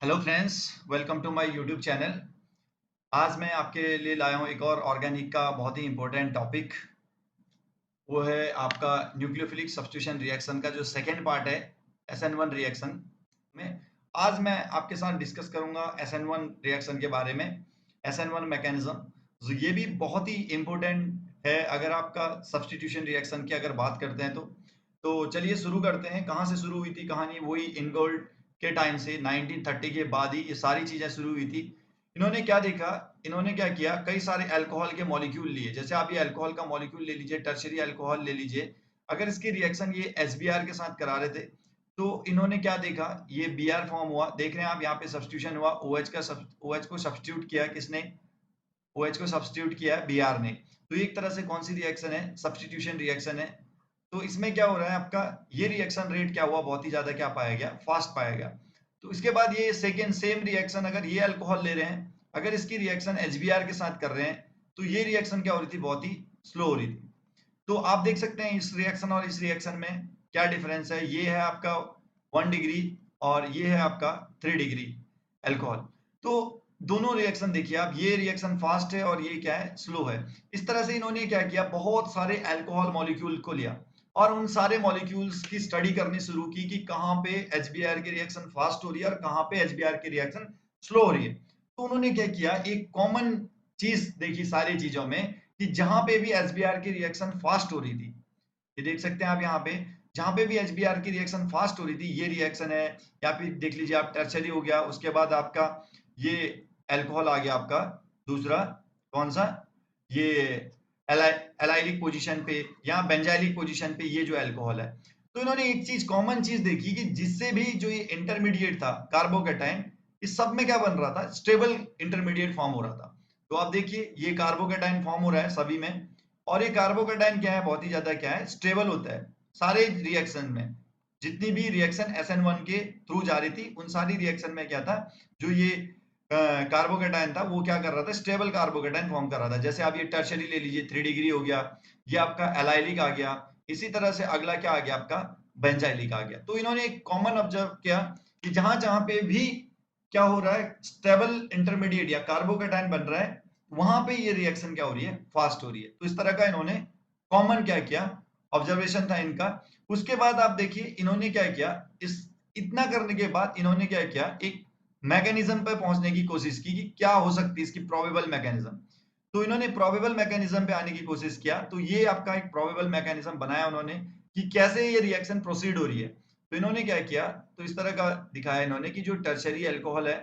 Hello friends, welcome to my YouTube channel. आज मैं आपके लिए लाया हूँ एक और ऑर्गेनिक का बहुत ही इम्पोर्टेंट टॉपिक। वो है आपका न्यूक्लियोफिलिक सब्स्टिट्यूशन रिएक्शन का जो सेकेंड पार्ट है, SN1 रिएक्शन में। आज मैं आपके साथ डिस्कस करूंगा SN1 रिएक्शन के बारे में, SN1 मैकेनिज्म। ये भी बहुत ही इम्पोर्टेंट है अगर आपका सब्स्टिट्यूशन रिएक्शन की अगर बात करते हैं तो चलिए शुरू करते हैं। कहाँ से शुरू हुई थी कहानी? वही इनगोल्ड के टाइम से 1930 के बाद ही ये सारी चीजें शुरू हुई थी। इन्होंने क्या देखा, इन्होंने क्या किया, कई सारे अल्कोहल के मॉलिक्यूल लिए। जैसे आप ये अल्कोहल का मॉलिक्यूल ले लीजिए, टर्शियरी अल्कोहल ले लीजिए। अगर इसके रिएक्शन ये SBr के साथ करा रहे थे तो इन्होंने क्या देखा, ये Br फॉर्म हुआ। देख रहे हैं आप यहाँ पे सब्स्टिट्यूशन हुआ, OH को सब्स्टिट्यूट किया किसने? OH को सब्स्टिट्यूट किया है Br ने। तो ये एक तरह से कौन सी रिएक्शन है? सब्स्टिट्यूशन रिएक्शन है। तो इसमें क्या हो रहा है आपका, ये रिएक्शन रेट क्या हुआ, बहुत ही ज्यादा क्या पाया गया, फास्ट पाया गया। तो इसके बाद ये सेकेंड सेम रिएक्शन, अगर ये अल्कोहल ले रहे हैं, अगर इसकी रिएक्शन HBr के साथ कर रहे हैं तो ये रिएक्शन क्या हो रही थी, बहुत ही स्लो हो रही थी। तो आप देख सकते हैं इस रिएक्शन और इस रिएक्शन में क्या डिफरेंस है। ये है आपका 1 डिग्री और ये है आपका 3 डिग्री अल्कोहल। तो दोनों रिएक्शन देखिए आप, ये रिएक्शन फास्ट है और ये क्या है, स्लो है। इस तरह से इन्होंने क्या किया, बहुत सारे अल्कोहल मॉलिक्यूल को लिया और उन सारे मॉलिक्यूल्स की स्टडी करनी शुरू की कि कहाँ पे HBr की रिएक्शन फास्ट हो रही है और कहाँ पे HBr की रिएक्शन स्लो हो रही है। तो उन्होंने क्या किया, एक कॉमन चीज देखी सारी चीजों में कि जहां पे भी HBr की रिएक्शन फास्ट हो रही थी, ये देख सकते हैं आप यहाँ पे, जहां पे भी HBr की रिएक्शन फास्ट हो रही थी, ये रिएक्शन है। या फिर देख लीजिए आप, टर्शरी हो गया, उसके बाद आपका ये अल्कोहल आ गया आपका दूसरा, कौन सा, ये एलाइलिक पोजीशन पे या बेंजाइलिक पोजीशन पे ये जो अल्कोहल है। तो इन्होंने एक चीज, कॉमन चीज देखी कि जिससे भी जो ये इंटरमीडिएट था कार्बोकेटाइन, इस सब में क्या बन रहा था, स्टेबल इंटरमीडिएट फॉर्म हो रहा था। तो आप देखिए ये कार्बोकेटाइन फॉर्म हो रहा है सभी में, और ये कार्बोकेटाइन क्या है, बहुत ही ज्यादा क्या है, स्टेबल होता है सारे रिएक्शन में। जितनी भी रिएक्शन SN1 के थ्रू जा रही थी उन सारी रिएक्शन में क्या था, जो ये कार्बोकेटाइन था वो क्या कर रहा था, स्टेबल कार्बोकेटाइन फॉर्म कर रहा था। जैसे आप ये टर्शरी ले लीजिए, 3 डिग्री हो गया, ये आपका एलाइलिक आ गया। इसी तरह से अगला क्या आ गया आपका, बेंजाइलिक आ गया। तो इन्होंने एक कॉमन ऑब्जर्व किया कि जहां जहां पे भी क्या हो रहा है, स्टेबल इंटरमीडिएट या कार्बोकेटाइन बन रहा है, वहां पे ये रिएक्शन क्या हो रही है, फास्ट हो रही है। तो इस तरह का इन्होंने कॉमन क्या किया, ऑब्जर्वेशन था इनका। उसके बाद आप देखिए इन्होंने क्या किया, इस इतना करने के बाद इन्होंने क्या किया, एक मैकेनिज्म पे पहुंचने की कोशिश की कि क्या हो सकती है इसकी प्रोबेबल मैकेनिज्म। तो इन्होंने प्रोबेबल मैकेनिज्म पे आने की कोशिश किया। तो ये आपका एक प्रोबेबल मैकेनिज्म बनाया उन्होंने कि कैसे ये रिएक्शन प्रोसीड हो रही है। तो इन्होंने क्या किया, तो इस तरह का दिखाया इन्होंने कि जो टर्शरी अल्कोहल है,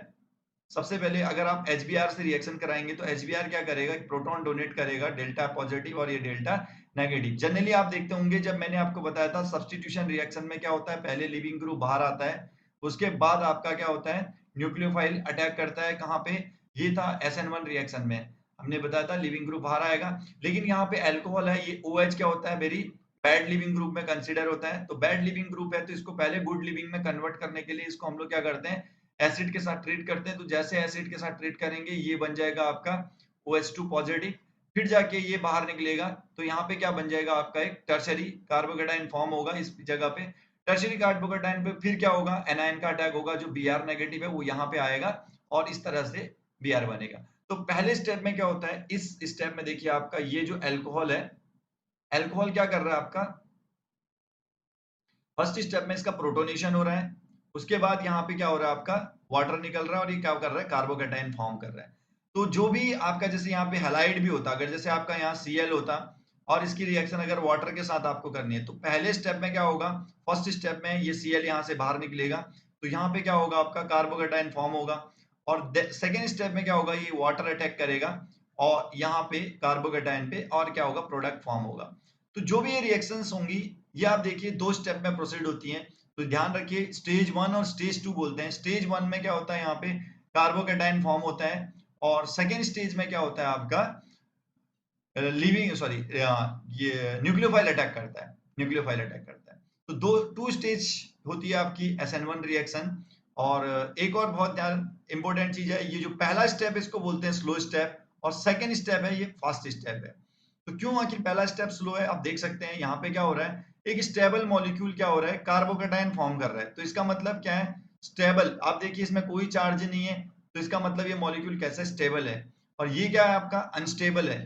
सबसे पहले अगर आप HBr से रिएक्शन कराएंगे तो HBr क्या करेगा, प्रोटॉन डोनेट करेगा, डेल्टा पॉजिटिव और ये डेल्टा नेगेटिव। जनरली आप देखते होंगे, जब मैंने आपको बताया था सब्स्टिट्यूशन रिएक्शन में क्या होता है, पहले लिविंग ग्रुप बाहर आता है, उसके बाद आपका क्या होता है, न्यूक्लियोफाइल अटैक करता है। कहाँ पे, ये था SN1 रिएक्शन में, हमने बताया था लिविंग ग्रुप बाहर आएगा। लेकिन यहाँ पे अल्कोहल है, ये OH क्या होता है, वेरी बैड लिविंग ग्रुप में कंसिडर होता है। तो बैड लिविंग ग्रुप है तो इसको पहले गुड लिविंग में कन्वर्ट करने के लिए इसको हम लोग क्या करते हैं, एसिड के साथ ट्रीट करते हैं। तो जैसे एसिड के साथ ट्रीट करेंगे ये बन जाएगा आपका OH2 पॉजिटिव, फिर जाके ये बाहर निकलेगा तो यहाँ पे क्या बन जाएगा आपका, एक टर्शरी कार्बोकेटाइन फॉर्म होगा इस जगह पे। टर्शरी कार्बोकेटाइन पे फिर क्या होगा, एनायन का अटैक होगा, जो Br नेगेटिव है वो यहाँ पे आएगा और इस तरह से Br बनेगा। तो पहले स्टेप में क्या होता है, इस स्टेप में देखिए आपका ये जो अल्कोहल है, अल्कोहल क्या कर रहा है आपका, फर्स्ट स्टेप में इसका प्रोटोनेशन हो रहा है। उसके बाद यहाँ पे क्या हो रहा है आपका, वाटर निकल रहा है और ये क्या कर रहा है, कार्बोकेटाइन फॉर्म कर रहा है। तो जो भी आपका, जैसे यहाँ पे हैलाइड भी होता, अगर जैसे आपका यहाँ Cl होता और इसकी रिएक्शन अगर वाटर के साथ आपको करनी है, तो पहले स्टेप में क्या होगा, फर्स्ट स्टेप में ये Cl यहाँ से बाहर निकलेगा, तो यहाँ पे क्या होगा आपका, कार्बोकेटाइन फॉर्म होगा। और सेकेंड स्टेप में क्या होगा, ये वाटर अटैक करेगा और यहाँ पे कार्बोकेटाइन पे, और क्या होगा, प्रोडक्ट फॉर्म होगा। तो जो भी ये रिएक्शंस होंगी, ये आप देखिए 2 स्टेप में प्रोसीड होती हैं। तो ध्यान रखिए, स्टेज 1 और स्टेज 2 बोलते हैं। स्टेज 1 में क्या होता है, यहाँ पे कार्बोकेटाइन फॉर्म होता है, और सेकेंड स्टेज में क्या होता है आपका, लिविंग सॉरी, ये न्यूक्लियोफाइल अटैक करता है, न्यूक्लियोफाइल अटैक करता है। तो दो टू स्टेज होती है आपकी SN1 रिएक्शन। और एक और बहुत ध्यान इंपॉर्टेंट चीज है, ये जो पहला स्टेप इसको बोलते हैं स्लो स्टेप, और सेकेंड स्टेप है ये फास्ट स्टेप है। तो क्यों आखिर पहला स्टेप स्लो है, आप देख सकते हैं यहाँ पे क्या हो रहा है, एक स्टेबल मॉलिक्यूल क्या हो रहा है, कार्बोकेटाइन फॉर्म कर रहा है। तो इसका मतलब क्या है, स्टेबल, आप देखिए इसमें कोई चार्ज नहीं है, तो इसका मतलब ये मॉलिक्यूल कैसे स्टेबल है। और ये क्या है आपका अनस्टेबल है,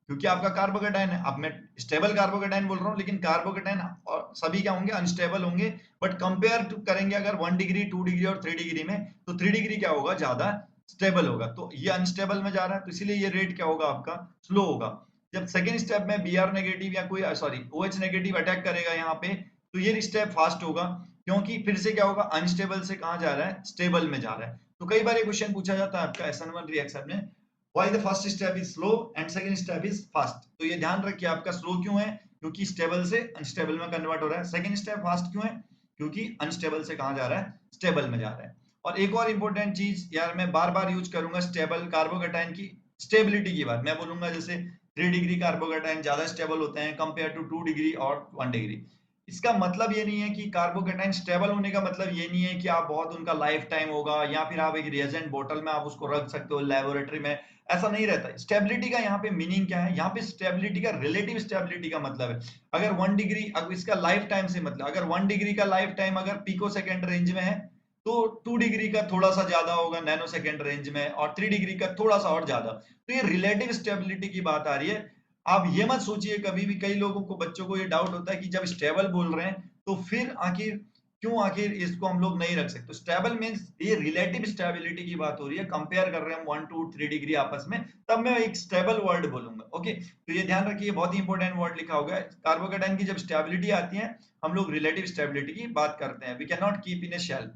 क्योंकि आपका कार्बोकेटाइन है। अब मैं स्टेबल कार्बोकेटाइन बोल रहा हूँ, लेकिन कार्बोकेटाइन और सभी क्या होंगे, अनस्टेबल होंगे। बट कंपेयर करेंगे अगर 1 डिग्री 2 डिग्री और 3 डिग्री में, तो 3 डिग्री क्या होगा, ज्यादा स्टेबल होगा। तो ये अनस्टेबल में जा रहा है, तो इसीलिए ये रेट क्या होगा आपका, स्लो होगा। जब सेकेंड स्टेप में Br नेगेटिव या कोई सॉरी OH नेगेटिव अटैक करेगा यहाँ पे, तो ये स्टेप फास्ट होगा, क्योंकि फिर से क्या होगा, अनस्टेबल से कहाँ जा रहा है, स्टेबल में जा रहा है। तो कई बार ये क्वेश्चन पूछा जाता है आपका SN1 रिएक्शन में, why the first step is slow and second step is fast. तो ये ध्यान रखिए, आपका स्लो क्यों है, क्योंकि स्टेबल से अनस्टेबल में कन्वर्ट हो रहा है। सेकंड स्टेप फास्ट क्यों है, क्योंकि अनस्टेबल से कहाँ जा रहा है, स्टेबल में जा रहा है। और एक और इंपॉर्टेंट चीज यार, मैं बार बार यूज करूंगा स्टेबल कार्बोकेटाइन की स्टेबिलिटी की बात, मैं बोलूंगा जैसे 3 डिग्री कार्बोकेटाइन ज्यादा स्टेबल होते हैं कंपेयर टू 2 डिग्री और 1 डिग्री। इसका मतलब ये नहीं है कि कार्बोकेटाइन स्टेबल होने का मतलब ये नहीं है कि आप बहुत उनका लाइफ टाइम होगा, या फिर आप एक रिएजेंट बोतल में आप उसको रख सकते हो लेबोरेटरी में, ऐसा नहीं रहता। स्टेबिलिटी का यहाँ पे मीनिंग क्या है, यहाँ पे स्टेबिलिटी का रिलेटिव स्टेबिलिटी का मतलब है, अगर 1 डिग्री, अगर इसका लाइफ टाइम से मतलब अगर 1 डिग्री का लाइफ टाइम अगर पिको सेकेंड रेंज में है, तो 2 डिग्री का थोड़ा सा ज्यादा होगा नैनो सेकेंड रेंज में, और 3 डिग्री का थोड़ा सा और ज्यादा। तो ये रिलेटिव स्टेबिलिटी की बात आ रही है। आप ये मत सोचिए कभी भी, कई लोगों को, बच्चों को ये डाउट होता है कि जब स्टेबल बोल रहे हैं तो फिर आखिर क्यों, आखिर इसको हम लोग नहीं रख सकते। स्टेबल मींस ये रिलेटिव स्टेबिलिटी की बात हो रही है, कंपेयर कर रहे हैं 1 to 3 डिग्री आपस में, तब मैं एक स्टेबल वर्ड बोलूंगा। ओके, तो ये ध्यान रखिए, बहुत ही इंपॉर्टेंट वर्ड लिखा होगा है। कार्बोकेटाइन की जब स्टेबिलिटी आती है, हम लोग रिलेटिव स्टेबिलिटी की बात करते हैं। We can not keep in a shell,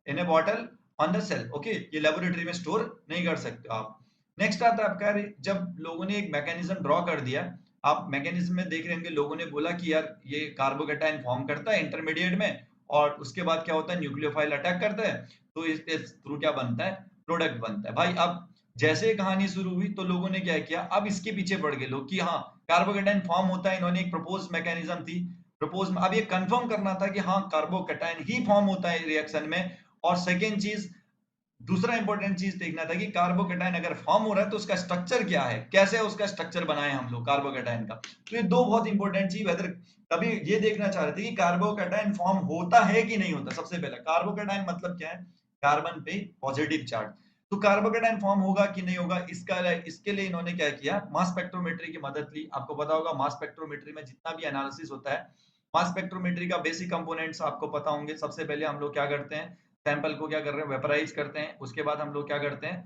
in a bottle, on the cell. Okay, ये लेबोरेटरी में स्टोर नहीं कर सकते आप। नेक्स्ट आता है आपका, जब लोगों ने एक मैकेनिज्म ड्रॉ कर दिया, आप मैकेनिज्म में देख रहे होंगे, लोगों ने बोला कि यार ये कार्बोकेटाइन फॉर्म करता है इंटरमीडिएट में, और उसके बाद क्या होता है, न्यूक्लियोफाइल अटैक करता है, तो इस थ्रू क्या बनता है, प्रोडक्ट बनता है। भाई अब जैसे कहानी शुरू हुई, तो लोगों ने क्या किया, अब इसके पीछे पड़ गए लोग कि हाँ कार्बोकेटाइन फॉर्म होता है, इन्होंने एक प्रपोज मैकेनिज्म थी, प्रपोज अब ये कंफर्म करना था कि हाँ कार्बोकेटाइन ही फॉर्म होता है रिएक्शन में। और सेकेंड चीज, दूसरा इंपॉर्टेंट चीज देखना था कि कार्बोकेटाइन अगर फॉर्म हो रहा है तो उसका स्ट्रक्चर क्या है, कैसे उसका स्ट्रक्चर बनाए हम लोग कार्बोकेटाइन का। तो ये दो बहुत इंपॉर्टेंट चीज, वेदर तभी ये देखना चाह रहे थे कि कार्बोकेटाइन फॉर्म होता है कि नहीं होता। सबसे पहले कार्बोकेटाइन मतलब क्या है, कार्बन पे पॉजिटिव चार्ज। तो कार्बोकेटाइन फॉर्म होगा कि नहीं होगा, इसके लिए इन्होंने क्या किया, मास स्पेक्ट्रोमेट्री की मदद ली। आपको पता होगा मास स्पेक्ट्रोमेट्री में जितना भी एनालिसिस होता है, मास स्पेक्ट्रोमेट्री का बेसिक कंपोनेंट्स आपको पता होंगे। सबसे पहले हम लोग क्या करते हैं, सैंपल को क्या कर रहे हैं, वेपराइज करते हैं। उसके बाद हम लोग क्या करते हैं,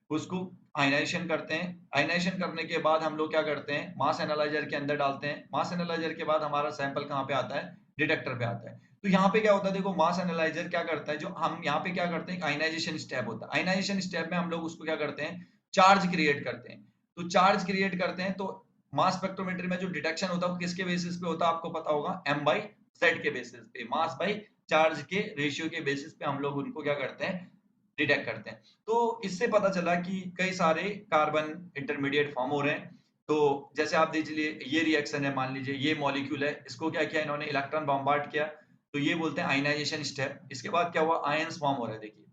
उसको आयनाइजेशन करते हैं। आयनाइजेशन करने के बाद हम लोग क्या करते हैं, मास एनालाइजर के अंदर डालते हैं। मास एनालाइजर के बाद हमारा सैंपल कहाँ पे आता है, डिटेक्टर पे आता है। तो यहाँ पे क्या होता है, देखो मास एनालाइजर क्या करता है, जो हम यहाँ पे क्या करते हैं, आयनाइजेशन स्टेप होता है। आयनाइजेशन स्टेप में हम लोग उसको क्या करते हैं, चार्ज क्रिएट करते हैं। तो चार्ज क्रिएट करते हैं, तो मास स्पेक्ट्रोमेट्री में जो डिटेक्शन होता है वो किसके बेसिस पे होता है, आपको पता होगा, M/Z के बेसिस पे, मास बाई चार्ज के रेशियो के बेसिस पे हम लोग उनको क्या करते हैं, डिटेक्ट करते हैं। तो इससे पता चला कि कई सारे कार्बन इंटरमीडिएट फॉर्म हो रहे हैं। तो जैसे आप देख लीजिए, ये रिएक्शन है, मान लीजिए ये मॉलिक्यूल है, इसको क्या किया इन्होंने, इलेक्ट्रॉन बॉम्बार्ड किया, तो ये बोलते हैं आयनाइजेशन स्टेप। इसके बाद क्या हुआ, आयंस फॉर्म हो रहा है, देखिए।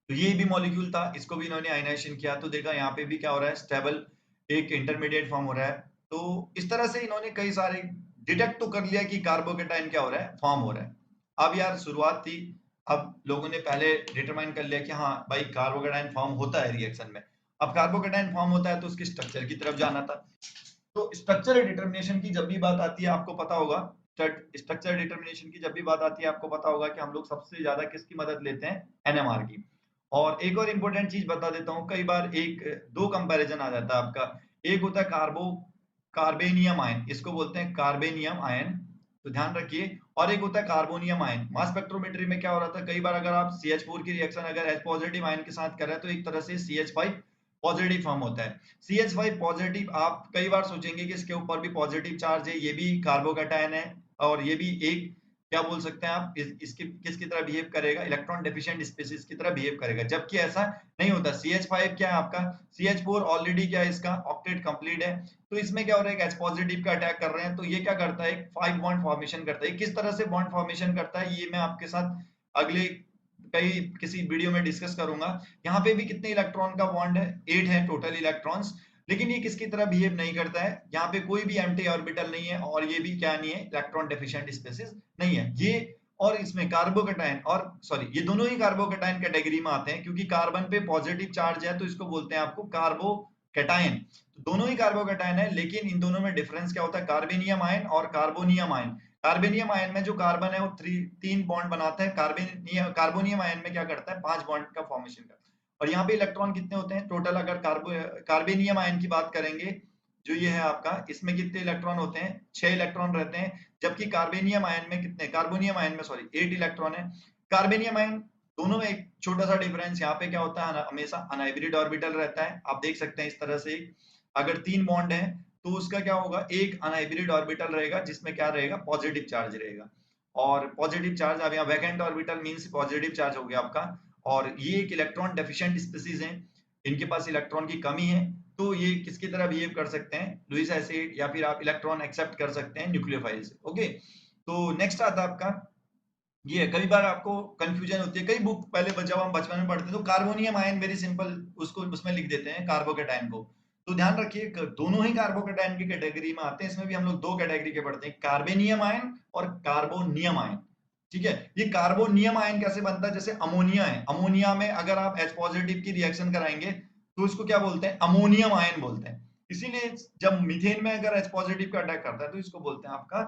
तो ये भी मॉलिक्यूल था, इसको भी इन्होंने आयनाइजेशन किया, तो देखा यहाँ पे भी क्या हो रहा है, स्टेबल एक इंटरमीडिएट फॉर्म हो रहा है। तो इस तरह से इन्होंने कई सारे डिटेक्ट तो कर लिया कि कार्बोकेटाइन क्या हो रहा है, फॉर्म हो रहा है। अब यार शुरुआत थी, अब लोगों ने पहले डिटरमाइन कर लिया कि हाँ भाई कार्बोकेटाइन फॉर्म होता है रिएक्शन में। अब कार्बोकेटाइन फॉर्म होता है तो उसके स्ट्रक्चर की तरफ जाना था। तो स्ट्रक्चर डिटर्मिनेशन की जब भी बात आती है, आपको पता होगा, स्ट्रक्चर डिटर्मिनेशन की जब भी बात आती है, आपको पता होगा कि हम लोग सबसे ज्यादा किसकी मदद लेते हैं, NMR की। और एक और इंपॉर्टेंट चीज बता देता हूँ, कई बार एक दो कंपैरिजन आ जाता है आपका। एक होता है कार्बेनियम आयन, इसको बोलते हैं कार्बेनियम आयन, तो ध्यान रखिए। और एक होता है कार्बोनियम आयन। मास स्पेक्ट्रोमेट्री में क्या हो रहा था, कई बार अगर आप CH4 की रिएक्शन अगर H पॉजिटिव आयन के साथ कर रहे हैं, तो एक तरह से CH5 पॉजिटिव फॉर्म होता है। CH5 पॉजिटिव, आप कई बार सोचेंगे कि इसके ऊपर भी पॉजिटिव चार्ज है, ये भी कार्बोकेटायन है, और ये भी एक क्या बोल सकते हैं आप, इसकी किसकी तरह बिहेव करेगा, इलेक्ट्रॉन डेफिशिएंट स्पीशीज की तरह बिहेव करेगा, जबकि ऐसा नहीं होता। CH5 क्या है आपका, CH4 ऑलरेडी क्या है, इसका ऑक्टेट कंप्लीट है। तो इसमें क्या हो रहा है, H पॉजिटिव का अटैक कर रहे हैं, तो ये क्या करता है, एक 5 बॉन्ड फॉर्मेशन करता है। किस तरह से बॉन्ड फॉर्मेशन करता है, ये मैं आपके साथ अगले कई किसी वीडियो में डिस्कस करूंगा। यहाँ पे भी कितने इलेक्ट्रॉन का बॉन्ड है, 8 है टोटल इलेक्ट्रॉन्स। लेकिन ये किसकी तरह बिहेव नहीं करता है, यहाँ पे कोई भी एम्प्टी ऑर्बिटल नहीं है, और ये भी क्या नहीं है, इलेक्ट्रॉन डेफिशिएंट स्पेसिस नहीं है ये। और इसमें कार्बोकैटायन और सॉरी ये दोनों ही कार्बोकैटायन कैटेगरी में आते हैं, क्योंकि कार्बन पे पॉजिटिव चार्ज है तो इसको बोलते हैं आपको कार्बोकैटायन। तो दोनों ही कार्बोकैटायन है, लेकिन इन दोनों में डिफरेंस क्या होता है, कार्बेनियम आयन और कार्बोनियम आयन। कार्बेनियम आयन में जो कार्बन है वो 3 बॉन्ड बनाता है, कार्बोनियम आयन में क्या करता है, 5 बॉन्ड का फॉर्मेशन करता है। और यहाँ पे इलेक्ट्रॉन कितने होते हैं टोटल, अगर कार्बेनियम आयन की बात करेंगे, जो ये है आपका, इसमें कितने इलेक्ट्रॉन होते हैं, 6 इलेक्ट्रॉन रहते हैं। जबकि कार्बोनियम आयन में कितने, कार्बोनियम आयन में सॉरी 8 इलेक्ट्रॉन है। कार्बोनियम आयन दोनों में एक छोटा सा डिफरेंस, यहाँ पे क्या होता है, हमेशा अनहाइब्रिड ऑर्बिटल रहता है। आप देख सकते हैं इस तरह से, अगर 3 बॉन्ड है तो उसका क्या होगा, एक अनहाइब्रिड ऑर्बिटल रहेगा जिसमें क्या रहेगा, पॉजिटिव चार्ज रहेगा। और पॉजिटिव चार्ज, अब यहाँ vacant orbital means positive charge हो गया आपका। और ये एक इलेक्ट्रॉन डेफिशिएंट स्पीसीज है, इनके पास इलेक्ट्रॉन की कमी है, तो ये किसकी तरह बिहेव कर सकते हैं, लुईस एसिड, या फिर आप इलेक्ट्रॉन एक्सेप्ट कर सकते हैं न्यूक्लियोफाइल से। ओके, तो नेक्स्ट आता है आपका, ये कई बार आपको कंफ्यूजन होती है, कई बुक पहले जब हम बचपन में पढ़ते हैं तो कार्बोनियम आयन वेरी सिंपल उसको उसमें लिख देते हैं कार्बोकैटायन को। तो ध्यान रखिए दोनों ही कार्बोकैटायन की कैटेगरी में आते हैं, इसमें भी हम लोग 2 कैटेगरी के पढ़ते हैं, कार्बेनियम आयन और कार्बोनियम आयन। ठीक है, ये कार्बोनियम आयन कैसे बनता है, जैसे अमोनिया है, अमोनिया में अगर आप H पॉजिटिव की रिएक्शन कराएंगे तो इसको क्या बोलते हैं, अमोनियम आयन बोलते हैं। इसीलिए जब मीथेन में अगर H पॉजिटिव का अटैक करता है तो इसको बोलते हैं आपका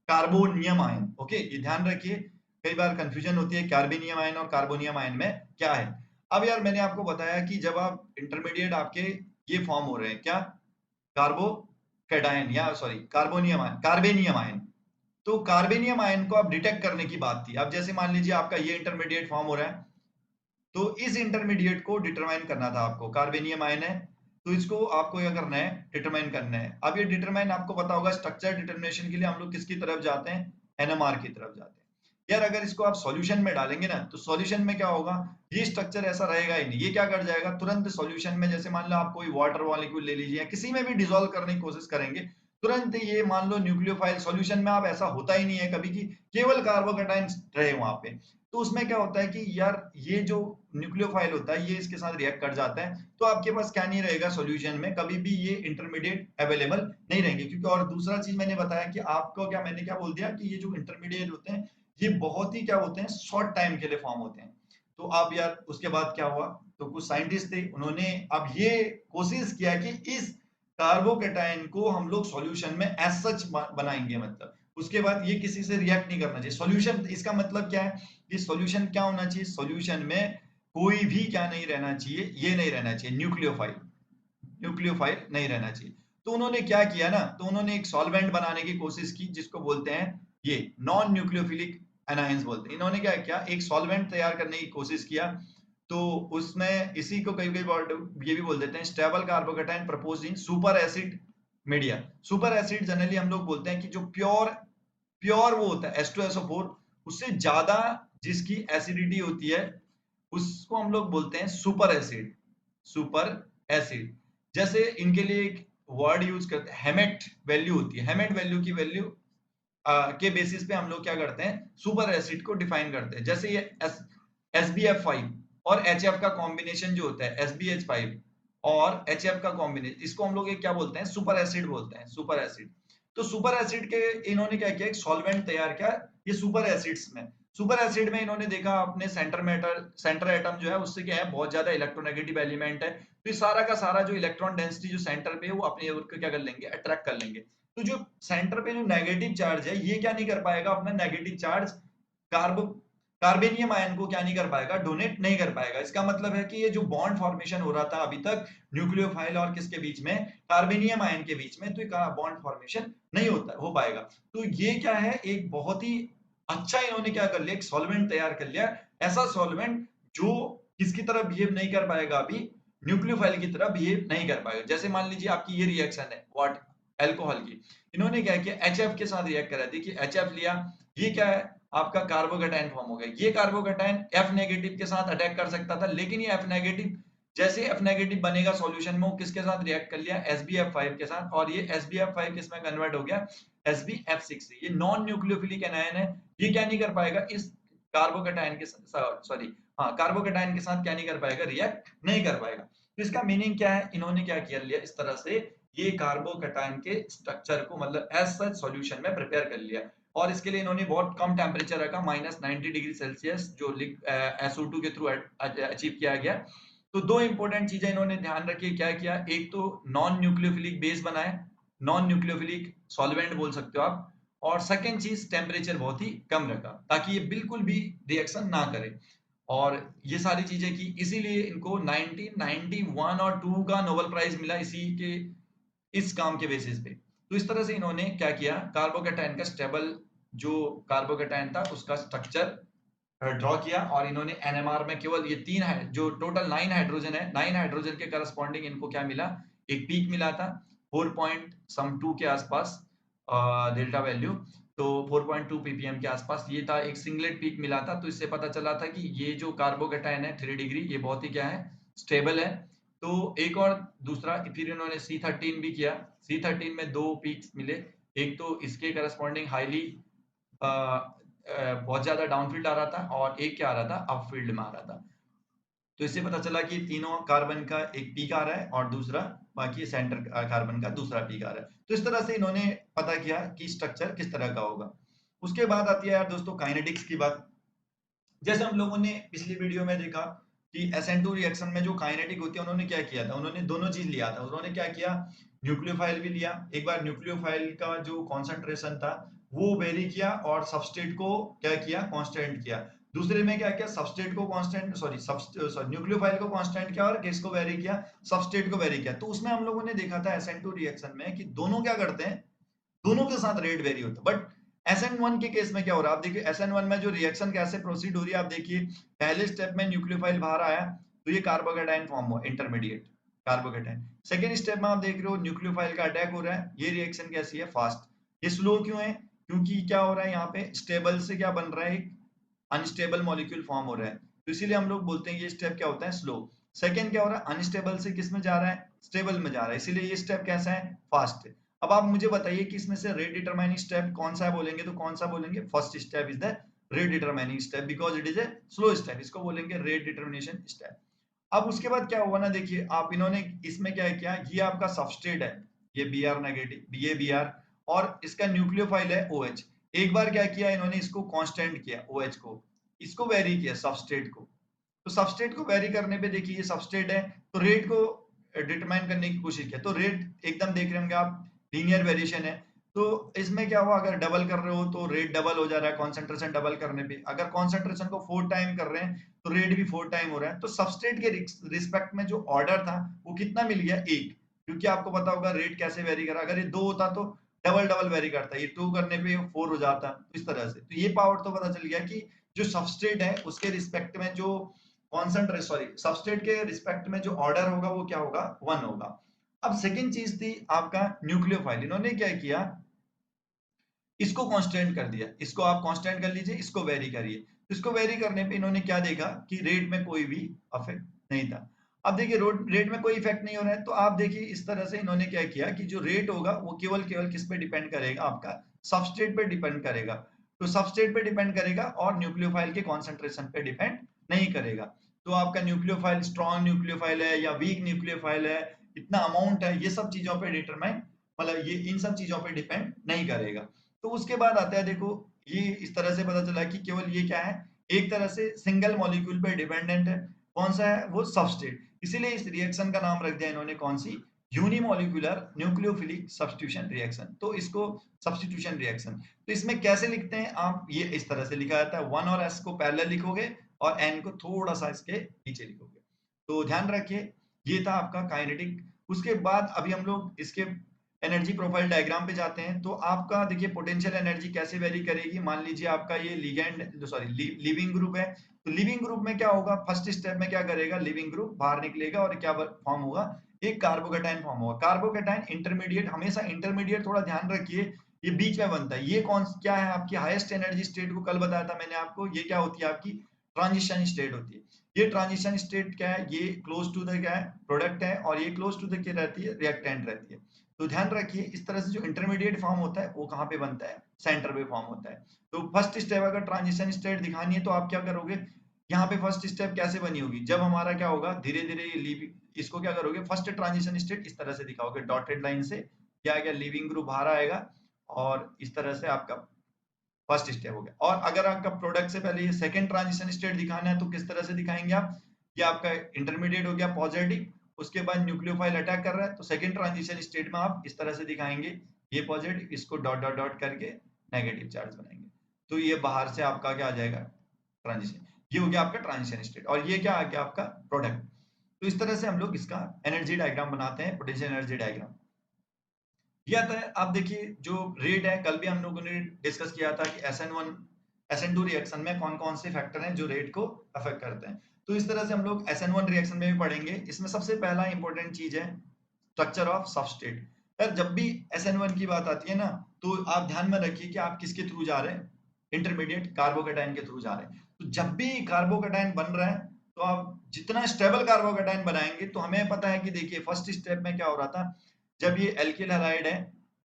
कार्बोनियम आयन। ओके, ये ध्यान रखिए, कई बार कंफ्यूजन होती है कार्बोनियम आयन और कार्बोनियम आयन में क्या है। अब यार मैंने आपको बताया कि जब आप इंटरमीडिएट आपके ये फॉर्म हो रहे हैं, क्या, कार्बोकैटायन या सॉरी कार्बोनियम आयन, कार्बेनियम आयन, तो कार्बेनियम आयन को आप डिटेक्ट करने की बात थी। अब जैसे मान लीजिए आपका ये इंटरमीडिएट फॉर्म हो रहा है, तो इस इंटरमीडिएट को डिटरमाइन करना था आपको, कार्बेनियम आयन है तो इसको आपको क्या करना है, डिटरमाइन करना है। अब ये डिटरमाइन आपको पता होगा, स्ट्रक्चर डिटरमिनेशन के लिए हम लोग किसकी तरफ जाते हैं, एनएमआर की तरफ जाते हैं। यार अगर इसको आप सॉल्यूशन में डालेंगे ना, तो सॉल्यूशन में क्या होगा, ये स्ट्रक्चर ऐसा रहेगा ही नहीं, ये क्या कर जाएगा तुरंत सॉल्यूशन में, जैसे मान लो आप कोई वाटर मॉलिक्यूल ले लीजिए, किसी में भी डिसॉल्व करने की कोशिश करेंगे, तुरंत ये मान लो न्यूक्लियोफाइल सॉल्यूशन में, आप ऐसा होता ही नहीं है कभी कि केवल कार्बोकैटायन रहे वहां पे। तो उसमें क्या होता है कि यार ये जो न्यूक्लियोफाइल होता है ये इसके साथ रिएक्ट कर जाता है, तो आपके पास क्या नहीं रहेगा सॉल्यूशन में, कभी भी ये इंटरमीडिएट अवेलेबल नहीं रहेंगे। क्योंकि और दूसरा चीज मैंने बताया कि आपको क्या, मैंने क्या बोल दिया कि ये जो इंटरमीडिएट होते हैं ये बहुत ही क्या होते हैं, शॉर्ट टाइम के लिए फॉर्म होते हैं। तो अब यार उसके बाद क्या हुआ, तो कुछ साइंटिस्ट थे, उन्होंने अब ये कोशिश किया कि इस कार्बोकैटायन को हम लोग सॉल्यूशन में एज सच बनाएंगे, मतलब उसके बाद ये किसी से रिएक्ट नहीं करना चाहिए सॉल्यूशन। इसका मतलब क्या है, कि सॉल्यूशन क्या होना चाहिए, सॉल्यूशन में कोई भी क्या नहीं रहना चाहिए, ये नहीं रहना चाहिए न्यूक्लियोफाइल, न्यूक्लियोफाइल नहीं रहना चाहिए। तो उन्होंने क्या किया ना, तो उन्होंने एक सॉल्वेंट बनाने की कोशिश की जिसको बोलते हैं ये नॉन न्यूक्लियोफिलिक एनायंस बोलते हैं। इन्होंने क्या किया, एक सॉल्वेंट तैयार करने की कोशिश किया, तो उसमें इसी को कई कई वर्ड ये भी बोल देते हैं स्टेबल कार्बोकैटायन प्रपोज्ड इन super acid media. Super acid generally हम लोग बोलते हैं कि जो प्योर प्योर वो होता है H2SO4, उससे ज्यादा जिसकी एसिडिटी होती है उसको हम लोग बोलते हैं सुपर एसिड, सुपर एसिड। जैसे इनके लिए एक वर्ड यूज करते हैं, हेमेट वैल्यू होती है, हेमेट वैल्यू की वैल्यू के बेसिस पे हम लोग क्या करते हैं, सुपर एसिड को डिफाइन करते हैं। जैसे ये SbF5 और HF का कॉम्बिनेशन जो होता है SbH5 और HF का कॉम्बिनेशन, इसको हम लोग एक क्या बोलते हैं, सुपर एसिड बोलते हैं, सुपर एसिड। तो सुपर एसिड के इन्होंने क्या किया, एक सॉल्वेंट तैयार किया ये सुपर एसिड्स में। सुपर एसिड में इन्होंने देखा अपने सेंटर एटम जो है उससे क्या है, बहुत ज्यादा इलेक्ट्रोनेगेटिव एलिमेंट है, तो ये सारा का सारा जो इलेक्ट्रॉन डेंसिटी जो सेंटर पे है वो अपने ओर क्या कर लेंगे, अट्रैक्ट कर लेंगे। तो जो सेंटर पे जो नेगेटिव चार्ज है ये क्या नहीं कर पाएगा, अपना नेगेटिव चार्ज कार्बेनियम आयन को क्या नहीं कर पाएगा, डोनेट नहीं कर पाएगा। इसका मतलब है कि ये जो बॉन्ड फॉर्मेशन हो रहा था अभी तक न्यूक्लियोफाइल और किसके बीच में, कार्बेनियम आयन के बीच में, तो ये बॉन्ड फॉर्मेशन नहीं होता हो पाएगा। तो ये क्या है, एक बहुत ही अच्छा इन्होंने क्या कर लिया, एक सॉल्वेंट तैयार कर लिया, ऐसा सॉल्वेंट जो किसकी तरह बिहेव नहीं कर पाएगा, अभी न्यूक्लियोफाइल की तरह बिहेव नहीं कर पाएगा। जैसे मान लीजिए आपकी ये रिएक्शन है व्हाट, अल्कोहल की, इन्होंने क्या किया, HF के साथ रिएक्ट करा, देखिए HF लिया, ये क्या है आपका कार्बोकैटायन फॉर्म हो गया। ये कार्बोकैटायन F नेगेटिव के साथ अटैक कर सकता था, लेकिन ये F नेगेटिव, जैसे F नेगेटिव बनेगा सॉल्यूशन में, वो किसके साथ रिएक्ट कर लिया, SbF5 के साथ, और ये SbF5 किसमें कन्वर्ट हो गया, SbF6 से। ये नॉन न्यूक्लियोफिलिक एनायन है, ये क्या नहीं कर पाएगा, इस कार्बोकैटायन के सॉरी हाँ कार्बोकैटायन के साथ क्या नहीं कर पाएगा, रिएक्ट नहीं कर पाएगा। तो इसका मीनिंग क्या है, इन्होंने क्या किया लिया, इस तरह से ये कार्बोकैटायन के स्ट्रक्चर को मतलब एज सच सॉल्यूशन में प्रिपेयर कर लिया। और इसके लिए इन्होंने बहुत कम टेम्परेचर रखा, -90°C, जो SO2 के थ्रू अचीव किया गया। तो दो इंपॉर्टेंट चीजें इन्होंने ध्यान रखी, क्या किया, एक तो नॉन न्यूक्लियोफिलिक बेस बनाए, नॉन न्यूक्लियोफिलिक सॉल्वेंट बोल सकते हो आप, और सेकेंड चीज टेम्परेचर बहुत ही कम रखा ताकि ये बिल्कुल भी रिएक्शन ना करे। और ये सारी चीजें की, इसीलिए इनको 1991 और 2 का नोबेल प्राइज मिला इसी के इस काम के बेसिस पे। तो इस तरह से इन्होंने क्या किया, कार्बोकैटायन का स्टेबल जो कार्बोकैटायन था उसका स्ट्रक्चर ड्रॉ किया, और इन्होंने एनएमआर में केवल ये तीन है, जो टोटल 9 हाइड्रोजन है, 9 हाइड्रोजन के करस्पॉन्डिंग इनको क्या मिला, एक पीक मिला था 4.2 के आसपास डेल्टा वैल्यू। तो 4.2 ppm के आसपास ये था, एक सिंगलेट पीक मिला था। तो इससे पता चला था कि ये जो कार्बोकैटायन है 3 डिग्री, ये बहुत ही क्या है, स्टेबल है। तो एक और दूसरा फिर इन्होंने C13 भी किया, C13 में दो पीक्स मिले, एक तो इसके करस्पॉन्डिंग हाईली बहुत ज्यादा डाउनफील्ड आ रहा था, और एक क्या आ रहा था, अपफील्ड में आ रहा था। तो इससे पता चला कि तीनों कार्बन का एक पीक आ रहा है और दूसरा बाकी सेंटर कार्बन का दूसरा पीक आ रहा है। तो इस तरह से इन्होंने पता किया कि स्ट्रक्चर किस तरह का होगा। उसके बाद आती है यार दोस्तों काइनेटिक्स की बात। जैसे हम लोगों ने पिछली वीडियो में देखा कि SN2 रिएक्शन में जो काइनेटिक होती है, उन्होंने क्या किया था, उन्होंने दोनों चीज लिया था। उन्होंने क्या किया, न्यूक्लियोफाइल भी लिया, एक बार न्यूक्लियोफाइल का जो कॉन्सेंट्रेशन था वो वेरी किया, और सबस्ट्रेट को क्या किया, कांस्टेंट किया। दूसरे में क्या किया, सबस्ट्रेट को कांस्टेंट, सॉरी न्यूक्लियोफाइल को कांस्टेंट किया, और किसको वेरी किया, सबस्ट्रेट को वेरी किया। तो उसमें हम लोगों ने देखा था SN2 रिएक्शन में कि दोनों क्या करते हैं, दोनों के साथ रेट वेरी होता है। बट SN1 के केस में क्या हो रहा है, आप देखिए SN1 में जो रिएक्शन कैसे प्रोसीड हो रही है, आप देखिए पहले स्टेप में न्यूक्लियोफाइल बाहर आया तो ये कार्बोकैटायन फॉर्म हुआ, इंटरमीडिएट कार्बोकैटायन। सेकेंड स्टेप में आप देख रहे हो न्यूक्लियोफाइल का अटैक हो रहा है, ये रिएक्शन कैसी है, फास्ट। ये स्लो क्यों है, क्योंकि क्या हो रहा है यहाँ पे, स्टेबल से क्या बन रहा है, एक अनस्टेबल मॉलिक्यूल फॉर्म हो रहा है। तो इसीलिए हम लोग बोलते हैं ये स्टेप क्या होता है, स्लो। सेकेंड क्या हो रहा है, अनस्टेबल से किस में जा रहा है, स्टेबल में जा रहा है, इसीलिए ये स्टेप कैसा है, फास्ट है। अब आप मुझे बताइए कि इसमें से रेट डिटरमाइनिंग स्टेप कौन सा है, बोलेंगे तो कौन सा बोलेंगे, first step is the rate determining step, because it is a slow step, इसको बोलेंगे रेट डिटर्मिनेशन स्टेप। अब उसके बाद क्या हुआ ना, देखिए आप, इन्होंने इसमें क्या किया, ये आपका सबस्ट्रेट है, ये Br नेगेटिव, ये Br, और इसका न्यूक्लियोफाइल है OH। एक बार क्या किया इन्होंने, इसको कांस्टेंट किया OH को, इसको वेरी किया सबस्ट्रेट को। तो सबस्ट्रेट को वेरी करने पे देखिए ये सबस्ट्रेट है, तो रेट को डिटरमाइन करने की कोशिश किया, तो रेट एकदम देख रहे होंगे आप, लीनियर वेरिएशन है। तो इसमें क्या हुआ, अगर डबल कर रहे हो तो रेट डबल हो जा रहा है, कॉन्सेंट्रेशन डबल करने पे। अगर कॉन्सेंट्रेशन को 4 टाइम कर रहे हैं तो रेट भी 4 टाइम हो रहा है। तो सबस्ट्रेट के रिस्पेक्ट में जो ऑर्डर था वो कितना मिल गया, एक, क्योंकि आपको पता होगा रेट कैसे वेरी करा, अगर ये 2 होता तो डबल डबल वेरी करता, ये 2 करने पे 4 हो जाता, इस तरह से। तो ये पावर तो पता चल गया कि जो सबस्ट्रेट है उसके रिस्पेक्ट में जो कॉन्सेंट्रेट, सॉरी, सबस्ट्रेट के रिस्पेक्ट में जो ऑर्डर होगा वो क्या होगा, 1 होगा। अब सेकेंड चीज थी आपका न्यूक्लियोफाइल, इन्होंने क्या किया, इसको कांस्टेंट कर दिया, इसको आप कांस्टेंट कर लीजिए, इसको वेरी करिए। इसको वेरी करने पे इन्होंने क्या देखा कि रेट में कोई भी इफेक्ट नहीं था। अब देखिए रेट में कोई इफेक्ट नहीं हो रहा है, तो आप देखिए इस तरह से इन्होंने क्या किया कि जो रेट होगा वो केवल केवल किस पे डिपेंड करेगा, आपका सबस्ट्रेट पे डिपेंड करेगा। तो सबस्ट्रेट पे डिपेंड करेगा और न्यूक्लियोफाइल के कॉन्सेंट्रेशन पे डिपेंड नहीं करेगा। तो आपका न्यूक्लियोफाइल स्ट्रॉन्ग न्यूक्लियोफाइल है या वीक न्यूक्लियोफाइल है, इतना अमाउंट है, ये सब चीजों पे डिटरमाइन, मतलब ये इन सब चीजों पे डिपेंड नहीं करेगा। तो उसके बाद आता है, देखो ये इस तरह से पता चला कि केवल ये क्या है, एक तरह से सिंगल मॉलिक्यूल पे डिपेंडेंट है। कौन सा है वो, सबस्ट्रेट। इसीलिए इस रिएक्शन का नाम रख दिया इन्होंने कौन सी, यूनिमोलिकुलर न्यूक्लियोफिलिक सब्स्टिट्यूशन रिएक्शन। तो इसको सब्स्टिट्यूशन रिएक्शन, तो इसमें कैसे लिखते हैं आप, ये इस तरह से लिखा जाता है, 1 और S को पैरेलल लिखोगे और N को थोड़ा सा इसके नीचे लिखोगे। तो ध्यान रखिए, ये था आपका काइनेटिक। उसके बाद अभी हम लोग इसके एनर्जी प्रोफाइल डायग्राम पे जाते हैं। तो आपका देखिए पोटेंशियल एनर्जी कैसे वेरी करेगी, मान लीजिए आपका ये लिगेंड, सॉरी, लिविंग ग्रुप है। तो लिविंग ग्रुप में क्या होगा, फर्स्ट स्टेप में क्या करेगा, लिविंग ग्रुप बाहर निकलेगा और क्या फॉर्म होगा, एक कार्बोकैटायन फॉर्म होगा। कार्बोकैटायन इंटरमीडिएट, हमेशा इंटरमीडिएट थोड़ा ध्यान रखिए, ये बीच में बनता है। ये कौन क्या है, आपकी हाईएस्ट एनर्जी स्टेट को कल बताया था मैंने आपको, ये क्या होती है, आपकी ट्रांजिशन स्टेट होती है। ये ट्रांजिशन स्टेट क्या है, ये क्लोज टू द क्या है, प्रोडक्ट है, और ये क्लोज टू द क्या रहती है, रिएक्टेंट रहती है। तो ध्यान रखिए इस तरह से जो इंटरमीडिएट फॉर्म होता है वो कहाँ पे बनता है, सेंटर पे फॉर्म होता है। तो फर्स्ट स्टेप अगर ट्रांजिशन स्टेट दिखानी है तो आप क्या करोगे, यहाँ पे फर्स्ट स्टेप कैसे बनी होगी, जब हमारा क्या होगा, धीरे धीरे इसको क्या करोगे, फर्स्ट ट्रांजिशन स्टेट इस तरह से दिखाओगे, डॉटेड लाइन से क्या आएगा, लिविंग ग्रुप बाहर आएगा और इस तरह से आपका फर्स्ट स्टेप हो गया। और अगर आपका प्रोडक्ट से पहले ये सेकंड ट्रांजिशन स्टेट दिखाना है तो किस तरह से दिखाएंगे आप, ये आपका इंटरमीडिएट हो गया पॉजिटिव, उसके बाद न्यूक्लियोफाइल अटैक कर रहा है तो सेकंड ट्रांजिशन स्टेट में आप इस तरह से दिखाएंगे, ये पॉजिटिव, इसको डॉट डॉट डॉट करके नेगेटिव चार्ज बनाएंगे, तो ये बाहर से आपका क्या आ जाएगा, ट्रांजिशन। ये हो गया आपका ट्रांजिशन स्टेट, और ये क्या आ गया आपका प्रोडक्ट। तो इस तरह से हम लोग इसका एनर्जी डायग्राम बनाते हैं, पोटेंशियल एनर्जी डायग्राम। ये आता है, आप देखिए जो रेट है, कल भी हम लोगों ने डिस्कस किया था कि SN1 SN2 रिएक्शन में कौन कौन से फैक्टर हैं जो रेट को अफेक्ट करते हैं। तो इस तरह से हम लोग SN1 रिएक्शन में भी पढ़ेंगे। इसमें सबसे पहला इंपॉर्टेंट चीज है स्ट्रक्चर ऑफ सबस्ट्रेट। यार जब भी SN1 की बात आती है ना, तो आप ध्यान में रखिए कि आप किसके थ्रू जा रहे हैं, इंटरमीडिएट कार्बोकेटाइन के थ्रू जा रहे हैं। तो जब भी कार्बोकेटाइन बन रहा है तो आप जितना स्टेबल कार्बोकेटाइन बनाएंगे, तो हमें पता है कि देखिए फर्स्ट स्टेप में क्या हो रहा था, जब ये एल्किल हैलाइड है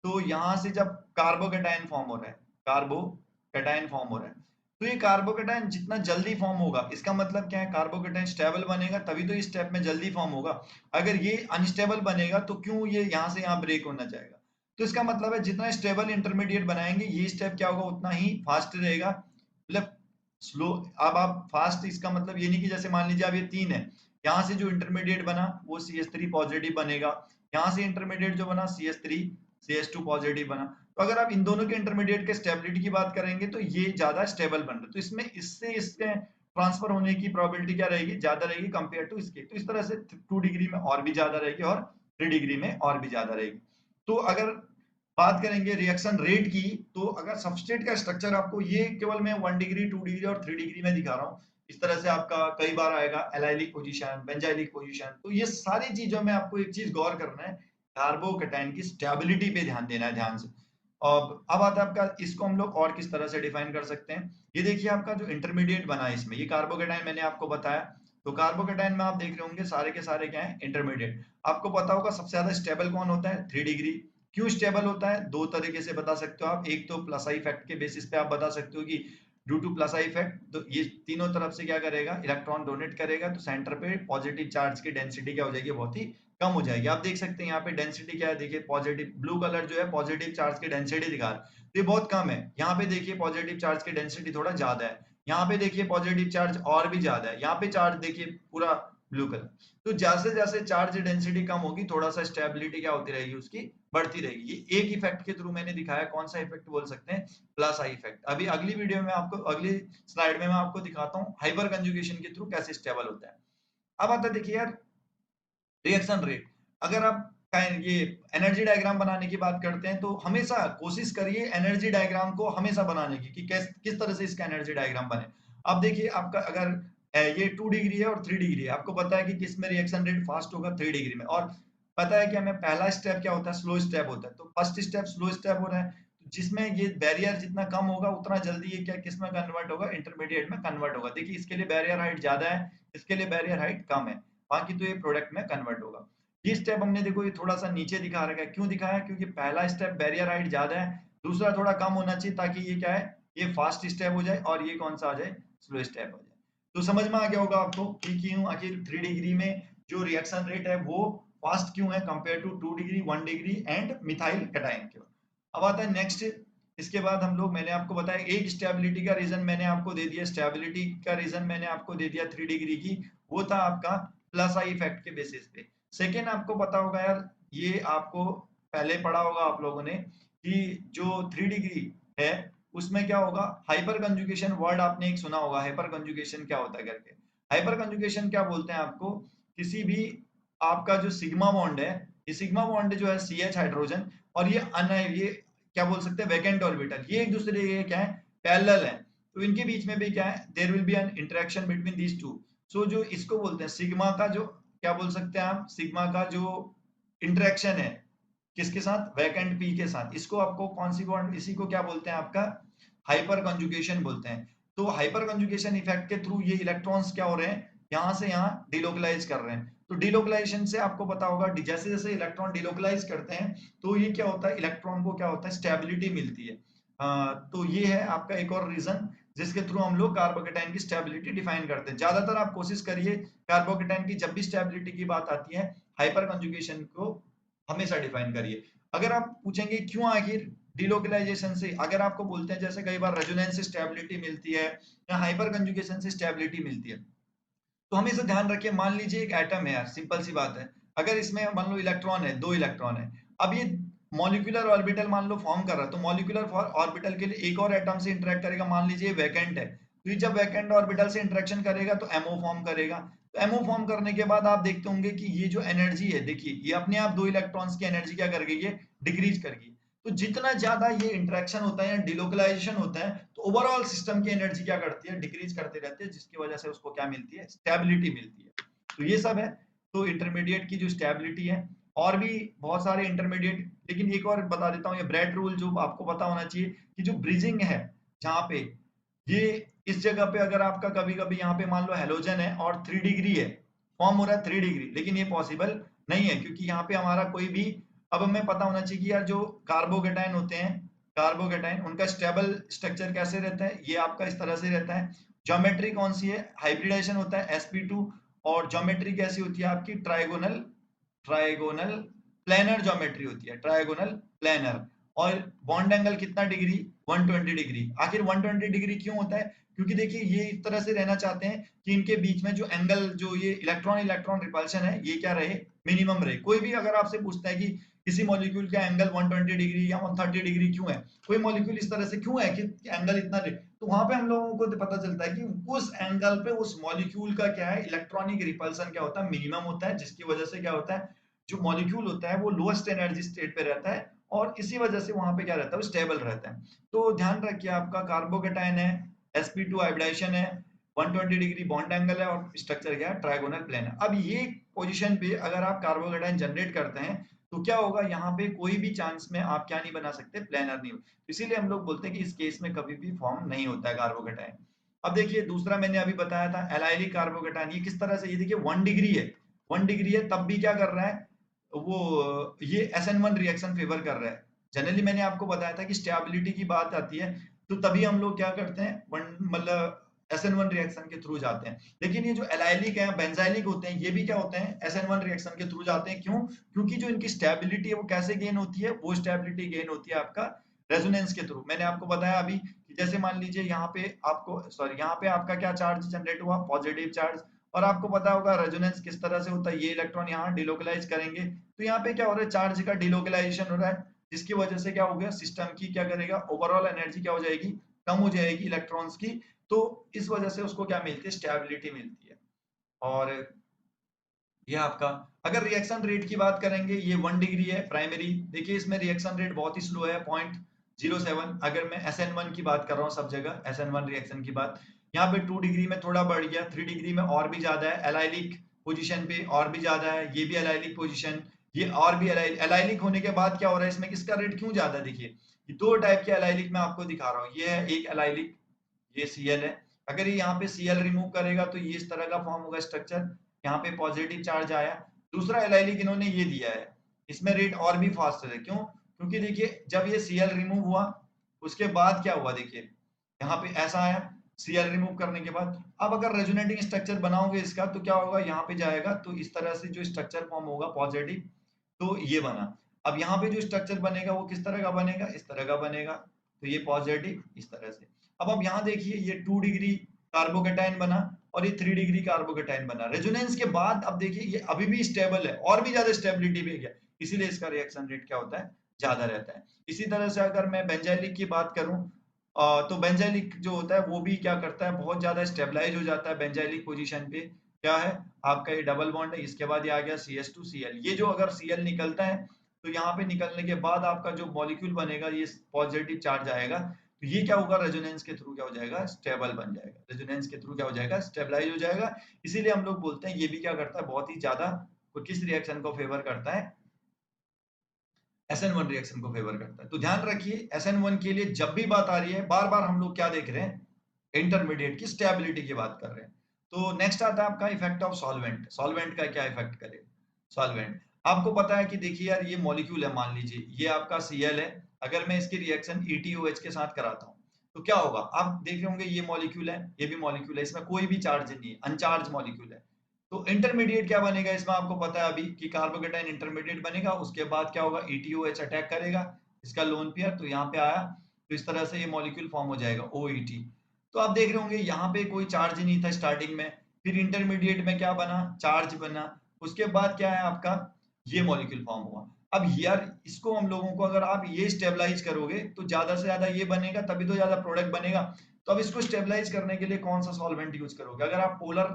तो यहां से जब कार्बोकेटाइन फॉर्म हो रहा है, कार्बोकेटाइन फॉर्म हो रहा है, तो ये कार्बोकेटाइन जितना जल्दी फॉर्म होगा, इसका मतलब क्या है, कार्बोकेटाइन स्टेबल बनेगा तभी तो इस स्टेप में जल्दी फॉर्म होगा। अगर ये अनस्टेबल बनेगा तो क्यों ये यहाँ से यहाँ ब्रेक होना चाहेगा। तो इसका मतलब है जितना स्टेबल इंटरमीडिएट बनाएंगे, ये स्टेप क्या होगा, उतना ही फास्ट रहेगा, मतलब स्लो। अब आप फास्ट, इसका मतलब ये नहीं कि जैसे मान लीजिए अब ये 3 है, यहाँ से जो इंटरमीडिएट बना वो CH3 पॉजिटिव बनेगा, यहाँ से इंटरमीडिएट जो बना CH3 CH2 पॉजिटिव बना। तो अगर आप इन दोनों के इंटरमीडिएट के स्टेबिलिटी की बात करेंगे तो ये ज्यादा स्टेबल बन रहा है, तो इसमें इससे इसके ट्रांसफर होने की प्रोबेबिलिटी क्या रहेगी, ज्यादा रहेगी कंपेयर टू इसके। तो इस तरह से 2 डिग्री में और भी ज्यादा रहेगी और 3 डिग्री में और भी ज्यादा रहेगी। तो अगर बात करेंगे रिएक्शन रेट की, तो अगर सबस्ट्रेट का स्ट्रक्चर आपको ये केवल मैं 1 डिग्री 2 डिग्री और 3 डिग्री में दिखा रहा हूँ, इस तरह से आपका कई बार आएगा एलाइलिक पोजीशन, बेंजाइलिक पोजीशन। तो ये सारी चीजों में आपको एक चीज गौर करना है, कार्बोकेटाइन की स्टेबिलिटी पे ध्यान देना है, ध्यान से। अब आता है आपका, इसको हम लोग और किस तरह से डिफाइन कर सकते हैं। ये देखिए आपका जो इंटरमीडिएट बना है, इसमें ये कार्बोकेटाइन मैंने आपको बताया, तो कार्बोकेटाइन में आप देख रहे होंगे सारे के सारे क्या है, इंटरमीडिएट। आपको पता होगा सबसे ज्यादा स्टेबल कौन होता है, 3 डिग्री। क्यों स्टेबल होता है, दो तरीके से बता सकते हो आप, एक तो प्लस आई इफेक्ट के बेसिस पे आप बता सकते हो कि due two plus I effect, तो ये तीनों तरफ से क्या करेगा, इलेक्ट्रॉन डोनेट करेगा, तो सेंटर पे पॉजिटिव चार्ज की डेंसिटी क्या हो जाएगी, बहुत ही कम हो जाएगी। आप देख सकते हैं यहाँ पे डेंसिटी क्या है, देखिए पॉजिटिव ब्लू कलर जो है पॉजिटिव चार्ज की डेंसिटी दिखा रहा है, तो ये बहुत कम है। यहाँ पे देखिए पॉजिटिव चार्ज की डेंसिटी थोड़ा ज्यादा है, यहाँ पे देखिए पॉजिटिव चार्ज और भी ज्यादा है, यहाँ पे चार्ज देखिए पूरा ब्लू कलर। तो जैसे जैसे चार्ज डेंसिटी कम होगी, थोड़ा सा स्टेबिलिटी क्या होती रहेगी उसकी, बढ़ती रहेगी। ये एक इफेक्ट के थ्रू मैंने दिखाया, कौन सा इफेक्ट बोल सकते हैं, प्लस आई इफेक्ट। अभी अगली वीडियो में आपको, अगली स्लाइड में मैं आपको दिखाता हूँ हाइपर कंजुगेशन के थ्रू कैसे स्टेबल होता है। अब आता है देखिए यार रिएक्शन रेट। अगर आप ये एनर्जी डायग्राम बनाने की बात करते हैं, तो हमेशा कोशिश करिए एनर्जी डायग्राम को हमेशा बनाने की, कि किस तरह से इसका एनर्जी डायग्राम बने। अब देखिए आपका अगर ये 2 डिग्री है और 3 डिग्री है, आपको पता है कि किस में रिएक्शन रेट फास्ट होगा, 3 डिग्री में। और पता है कि हमें पहला स्टेप क्या होता है, स्लो स्टेप होता है। तो फर्स्ट स्टेप स्लो स्टेप हो रहा है, तो जिसमें ये बैरियर जितना कम होगा उतना जल्दी ये क्या किस में कन्वर्ट होगा, इंटरमीडिएट में कन्वर्ट होगा। देखिए इसके लिए बैरियर हाइट ज्यादा है, इसके लिए बैरियर हाइट कम है, बाकी तो ये प्रोडक्ट में कन्वर्ट होगा। ये स्टेप हमने देखो ये थोड़ा सा नीचे दिखा रखा है, क्यों दिखाया, क्योंकि पहला स्टेप बैरियर हाइट ज्यादा है, दूसरा थोड़ा कम होना चाहिए, ताकि ये क्या है, ये फास्ट स्टेप हो जाए और ये कौन सा आ जाए, स्लो स्टेप हो जाए। तो समझ में आ गया होगा आपको कि क्यों आखिर 3 डिग्री में जो रिएक्शन रेट है वो फास्ट क्यों है compare to 2 degree 1 degree and methyl cation के। अब आता है नेक्स्ट, इसके बाद हम लोग, मैंने आपको बताया एक स्टेबिलिटी का रीजन मैंने आपको दे दिया, स्टेबिलिटी का रीजन मैंने आपको दे दिया 3 डिग्री की, वो था आपका प्लस आई इफेक्ट के बेसिस पे। सेकेंड आपको पता होगा यार, ये आपको पहले पढ़ा होगा आप लोगों ने कि जो 3 डिग्री है उसमें क्या होगा, हाइपर कंजुगेशन वर्ड आपने एक सुना होगा, हाइपर कंजुगेशन क्या होता है करके। हाइपर कंजुगेशन क्या बोलते हैं आपको, किसी भी आपका जो सिग्मा बॉन्ड है, ये सिग्मा बॉन्ड जो है CH हाइड्रोजन, और ये क्या बोल सकते हैं, वैकेंट ऑर्बिटल, ये एक दूसरे के क्या है, पैरेलल है। तो इनके बीच में भी क्या है, there will be an interaction between these two. So जो इसको बोलते हैं सिग्मा का जो, क्या बोल सकते हैं आप, सिग्मा का जो इंटरेक्शन है किसके साथ, वैकेंट पी के साथ, इसको आपको कौन सी बॉन्ड, इसी को क्या बोलते हैं आपका हाइपर कंजुगेशन बोलते हैं। तो हाइपर कंजुगेशन इफेक्ट के थ्रू ये इलेक्ट्रॉन्स क्या हो रहे हैं, यहां से यहां डिलोकलाइज कर रहे हैं। तो डिलोकलाइजेशन से आपको पता होगा, जैसे जैसे इलेक्ट्रॉन डिलोकलाइज करते हैं तो ये क्या होता है, इलेक्ट्रॉन को क्या होता है, स्टेबिलिटी मिलती है। तो ये है आपका एक और रीजन जिसके थ्रू हम लोग कार्बोकेटाइन की स्टेबिलिटी डिफाइन करते हैं। ज्यादातर आप कोशिश करिए कार्बोकेटाइन की जब भी स्टेबिलिटी की बात आती है, हाइपर कंजुगेशन को हमेशा डिफाइन करिए। अगर आप पूछेंगे क्यों आखिर डिलोकलाइजेशन से अगर आपको बोलते हैं जैसे कई बार रेजोनेंस से स्टेबिलिटी मिलती है या हाइपर कंजुगेशन से स्टेबिलिटी मिलती है, तो हमें इसे ध्यान रखिए। मान लीजिए एक एटम है यार, सिंपल सी बात है, अगर इसमें मान लो इलेक्ट्रॉन है, 2 इलेक्ट्रॉन है, अब ये मॉलिक्यूलर ऑर्बिटल मान लो फॉर्म कर रहा है, तो मॉलिक्यूलर ऑर्बिटल के लिए एक और एटम से इंटरेक्ट करेगा, मान लीजिए वैकेंट है, तो ये जब वैकेंट ऑर्बिटल से इंटरेक्शन करेगा तो एमओ फॉर्म करेगा। तो एमओ फॉर्म करने के बाद आप देखते होंगे कि ये जो एनर्जी है, देखिए ये अपने आप 2 इलेक्ट्रॉन्स की एनर्जी क्या कर गई है, डिक्रीज कर गई। तो जितना ज्यादा ये इंटरेक्शन होता है या डिलोकलाइजेशन होता है, तो ओवरऑल सिस्टम की एनर्जी क्या करती है, डिक्रीज करते रहते हैं, जिसकी वजह से उसको क्या मिलती है, स्टेबिलिटी मिलती है। तो ये सब है। तो इंटरमीडिएट की जो स्टेबिलिटी है, और भी बहुत सारे इंटरमीडिएट, लेकिन एक और बता देता हूँ, ये ब्रेड रूल जो आपको पता होना चाहिए कि जो ब्रिजिंग है, जहाँ पे ये इस जगह पे अगर आपका कभी कभी यहाँ पे मान लो हेलोजन है और 3 डिग्री है, फॉर्म हो रहा है 3 डिग्री, लेकिन ये पॉसिबल नहीं है क्योंकि यहाँ पे हमारा कोई भी, अब हमें पता होना चाहिए कि यार जो कार्बोकेटाइन होते हैं, कार्बोकेटाइन उनका स्टेबल स्ट्रक्चर कैसे रहता है, ये आपका इस तरह से रहता है। ज्योमेट्री कौन सी है, हाइब्रिडाइजेशन होता है sp2, और ज्योमेट्री कैसी होती है आपकी, ट्राइगोनल, ट्राइगोनल प्लेनर ज्योमेट्री होती है, ट्राइगोनल प्लेनर। और बॉन्ड एंगल कितना डिग्री, 120 डिग्री। आखिर 120 डिग्री क्यों होता है, क्योंकि देखिए ये इस तरह से रहना चाहते हैं कि इनके बीच में जो एंगल, जो ये इलेक्ट्रॉन इलेक्ट्रॉन रिपल्शन है, ये क्या रहे, मिनिमम रहे। कोई भी अगर आपसे पूछता है कि किसी मॉलिक्यूल का एंगल 120 डिग्री या 130 डिग्री क्यों है, कोई मॉलिक्यूल इस तरह से क्यों है कि एंगल इतना, तो वहां पे हम लोगों को पता चलता है कि उस एंगल पे उस मॉलिक्यूल का क्या है, इलेक्ट्रॉनिक रिपल्सन क्या होता है, मिनिमम होता है, जिसकी वजह से क्या होता है, जो मॉलिक्यूल होता है वो लोएस्ट एनर्जी स्टेट पे रहता है, और इसी वजह से वहां पे क्या रहता है, वो स्टेबल रहता है। तो ध्यान रखिए, आपका कार्बोकेटाइन है, sp2 हाइब्रिडाइजेशन है, 120 डिग्री बॉन्ड एंगल है, और स्ट्रक्चर क्या है, ट्राइगोनल प्लेन है। अब ये पोजीशन पे अगर आप कार्बोकेटाइन जनरेट करते हैं, तो क्या होगा, यहाँ पे कोई भी चांस में आप क्या नहीं बना सकते, प्लेनर नहीं हो। इसीलिए हम लोग बोलते हैं कि इस केस में कभी भी फॉर्म नहीं होता है कार्बोकेटाइन। अब देखिए दूसरा मैंने अभी बताया था एलाइलिक कार्बोकेटाइन, ये किस तरह से, ये देखिए 1 डिग्री है, 1 डिग्री है, तब भी क्या कर रहा है वो, ये SN1 रिएक्शन फेवर कर रहा है। जनरली मैंने आपको बताया था कि स्टेबिलिटी की बात आती है तो तभी हम लोग क्या करते हैं, मतलब SN1 रिएक्शन के थ्रू जाते हैं। लेकिन ये जो एलाइलिक है, बेंजाइलिक होते हैं, ये भी क्या होते हैं, SN1 रिएक्शन के थ्रू जाते हैं। क्यों, क्योंकि जो इनकी स्टेबिलिटी है वो कैसे गेन होती है, वो स्टेबिलिटी गेन होती है आपका रेजोनेंस के थ्रू। मैंने आपको बताया अभी कि जैसे मान लीजिए यहाँ पे आपको, सॉरी, यहाँ पे आपका क्या चार्ज जनरेट हुआ, पॉजिटिव चार्ज, और आपको पता होगा रेजोनेंस किस तरह से होता है, ये इलेक्ट्रॉन यहाँ डिलोकलाइज करेंगे, तो यहाँ पे क्या हो रहा है, चार्ज का डिलोकलाइजेशन हो रहा है, जिसकी वजह से क्या हो गया, सिस्टम की क्या करेगा, ओवरऑल एनर्जी क्या हो जाएगी, कम हो जाएगी इलेक्ट्रॉन्स की। तो इस वजह से उसको क्या मिलती है, स्टेबिलिटी मिलती है। और ये आपका, अगर रिएक्शन रेट की बात करेंगे, ये 1 डिग्री है प्राइमरी, देखिए इसमें रिएक्शन रेट बहुत ही स्लो है, 0.07। अगर मैं SN1 की बात कर रहा हूँ, सब जगह SN1 रिएक्शन की बात, यहाँ पे 2 डिग्री में थोड़ा बढ़ गया, 3 डिग्री में और भी ज्यादा है, एलाइलिक पोजीशन पे और भी ज्यादा है, ये भी एलाइलिक पोजीशन, ये और भी एलाइलिक होने के बाद क्या हो रहा है, इसमें किसका रेट क्यों ज्यादा है, देखिए ये 2 टाइप के एलाइलिक मैं आपको दिखा रहा हूँ। ये है एक एलाइलिक, ये Cl है, अगर ये यहाँ पे Cl रिमूव करेगा तो ये इस तरह का फॉर्म होगा स्ट्रक्चर, यहाँ पे पॉजिटिव चार्ज आया। दूसरा एलाइलिक इन्होंने ये दिया है, इसमें रेट और भी फास्ट है, क्यों, क्योंकि देखिए जब ये Cl रिमूव हुआ उसके बाद क्या हुआ, देखिए यहाँ पे ऐसा आया, Cl रिमूव करने के बाद, अब अगर रेजोनेटिंग स्ट्रक्चर बनाओगे इसका तो क्या होगा, यहाँ पे जाएगा तो इस तरह से जो स्ट्रक्चर फॉर्म होगा पॉजिटिव, तो ये बना। अब यहाँ पे जो स्ट्रक्चर बनेगा वो किस तरह का बनेगा, इस तरह का बनेगा, तो ये पॉजिटिव इस तरह से। अब यहाँ देखिए ये 2 डिग्री कार्बोकेटाइन बना और ये 3 डिग्री कार्बोकेटाइन बना, रेजोनेंस के बाद अब देखिए ये अभी भी स्टेबल है, और भी ज्यादा स्टेबिलिटी पे गया, इसीलिए इसका रिएक्शन रेट क्या होता है, ज्यादा रहता है। इसी तरह से अगर मैं बेंजाइलिक की बात करूं, तो बेंजाइलिक जो होता है वो भी क्या करता है, बहुत ज्यादा स्टेबलाइज हो जाता है बेंजाइलिक पोजीशन पे। क्या है आपका, ये डबल बॉन्ड है, इसके बाद ये आ गया CH2Cl, ये जो अगर Cl निकलता है तो यहाँ पे निकलने के बाद आपका जो मॉलिक्यूल बनेगा, ये पॉजिटिव चार्ज आएगा, तो ये क्या होगा, रेजोनेंस के थ्रू क्या हो जाएगा, स्टेबल बन जाएगा, रेजोनेंस के थ्रू क्या हो जाएगा, स्टेबलाइज हो जाएगा। इसीलिए हम लोग बोलते हैं ये भी क्या करता है, बहुत ही ज्यादा किस रिएक्शन को फेवर करता है, SN1 रिएक्शन को फेवर करता है। तो ध्यान रखिए SN1 के लिए जब भी बात आ रही है, बार बार हम लोग क्या देख रहे हैं, इंटरमीडिएट की स्टेबिलिटी की बात कर रहे हैं। तो नेक्स्ट आता है आपका इफेक्ट ऑफ सॉल्वेंट, सॉल्वेंट का क्या इफेक्ट करे, सॉल्वेंट, आपको पता है कि देखिए यार ये मॉलिक्यूल है, मान लीजिए ये आपका Cl है, अगर मैं इसकी रिएक्शन EtOH के साथ कराता हूँ तो क्या होगा, आप देख रहे होंगे ये मॉलिक्यूल है, ये भी मॉलिक्यूल है, इसमें कोई भी चार्ज नहीं है, अनचार्ज मॉलिक्यूल है। तो इंटरमीडिएट क्या बनेगा इसमें, आपको पता है अभी कि कार्बोकेटाइन इंटरमीडिएट बनेगा, उसके बाद क्या होगा, EtOH अटैक करेगा, इसका लोन पेयर, तो यहाँ पे आया, तो इस तरह से ये मॉलिक्यूल फॉर्म हो जाएगा OET। तो आप देख रहे होंगे यहाँ पे कोई चार्ज नहीं था स्टार्टिंग में, फिर इंटरमीडिएट में क्या बना, चार्ज बना, उसके बाद क्या है आपका, ये मॉलिक्यूल फॉर्म हुआ। अब यार इसको हम लोगों को, अगर आप ये स्टेबलाइज करोगे तो ज्यादा से ज्यादा ये बनेगा, तभी तो ज्यादा प्रोडक्ट बनेगा। तो अब इसको स्टेबलाइज करने के लिए कौन सा सॉल्वेंट यूज करोगे? अगर आप पोलर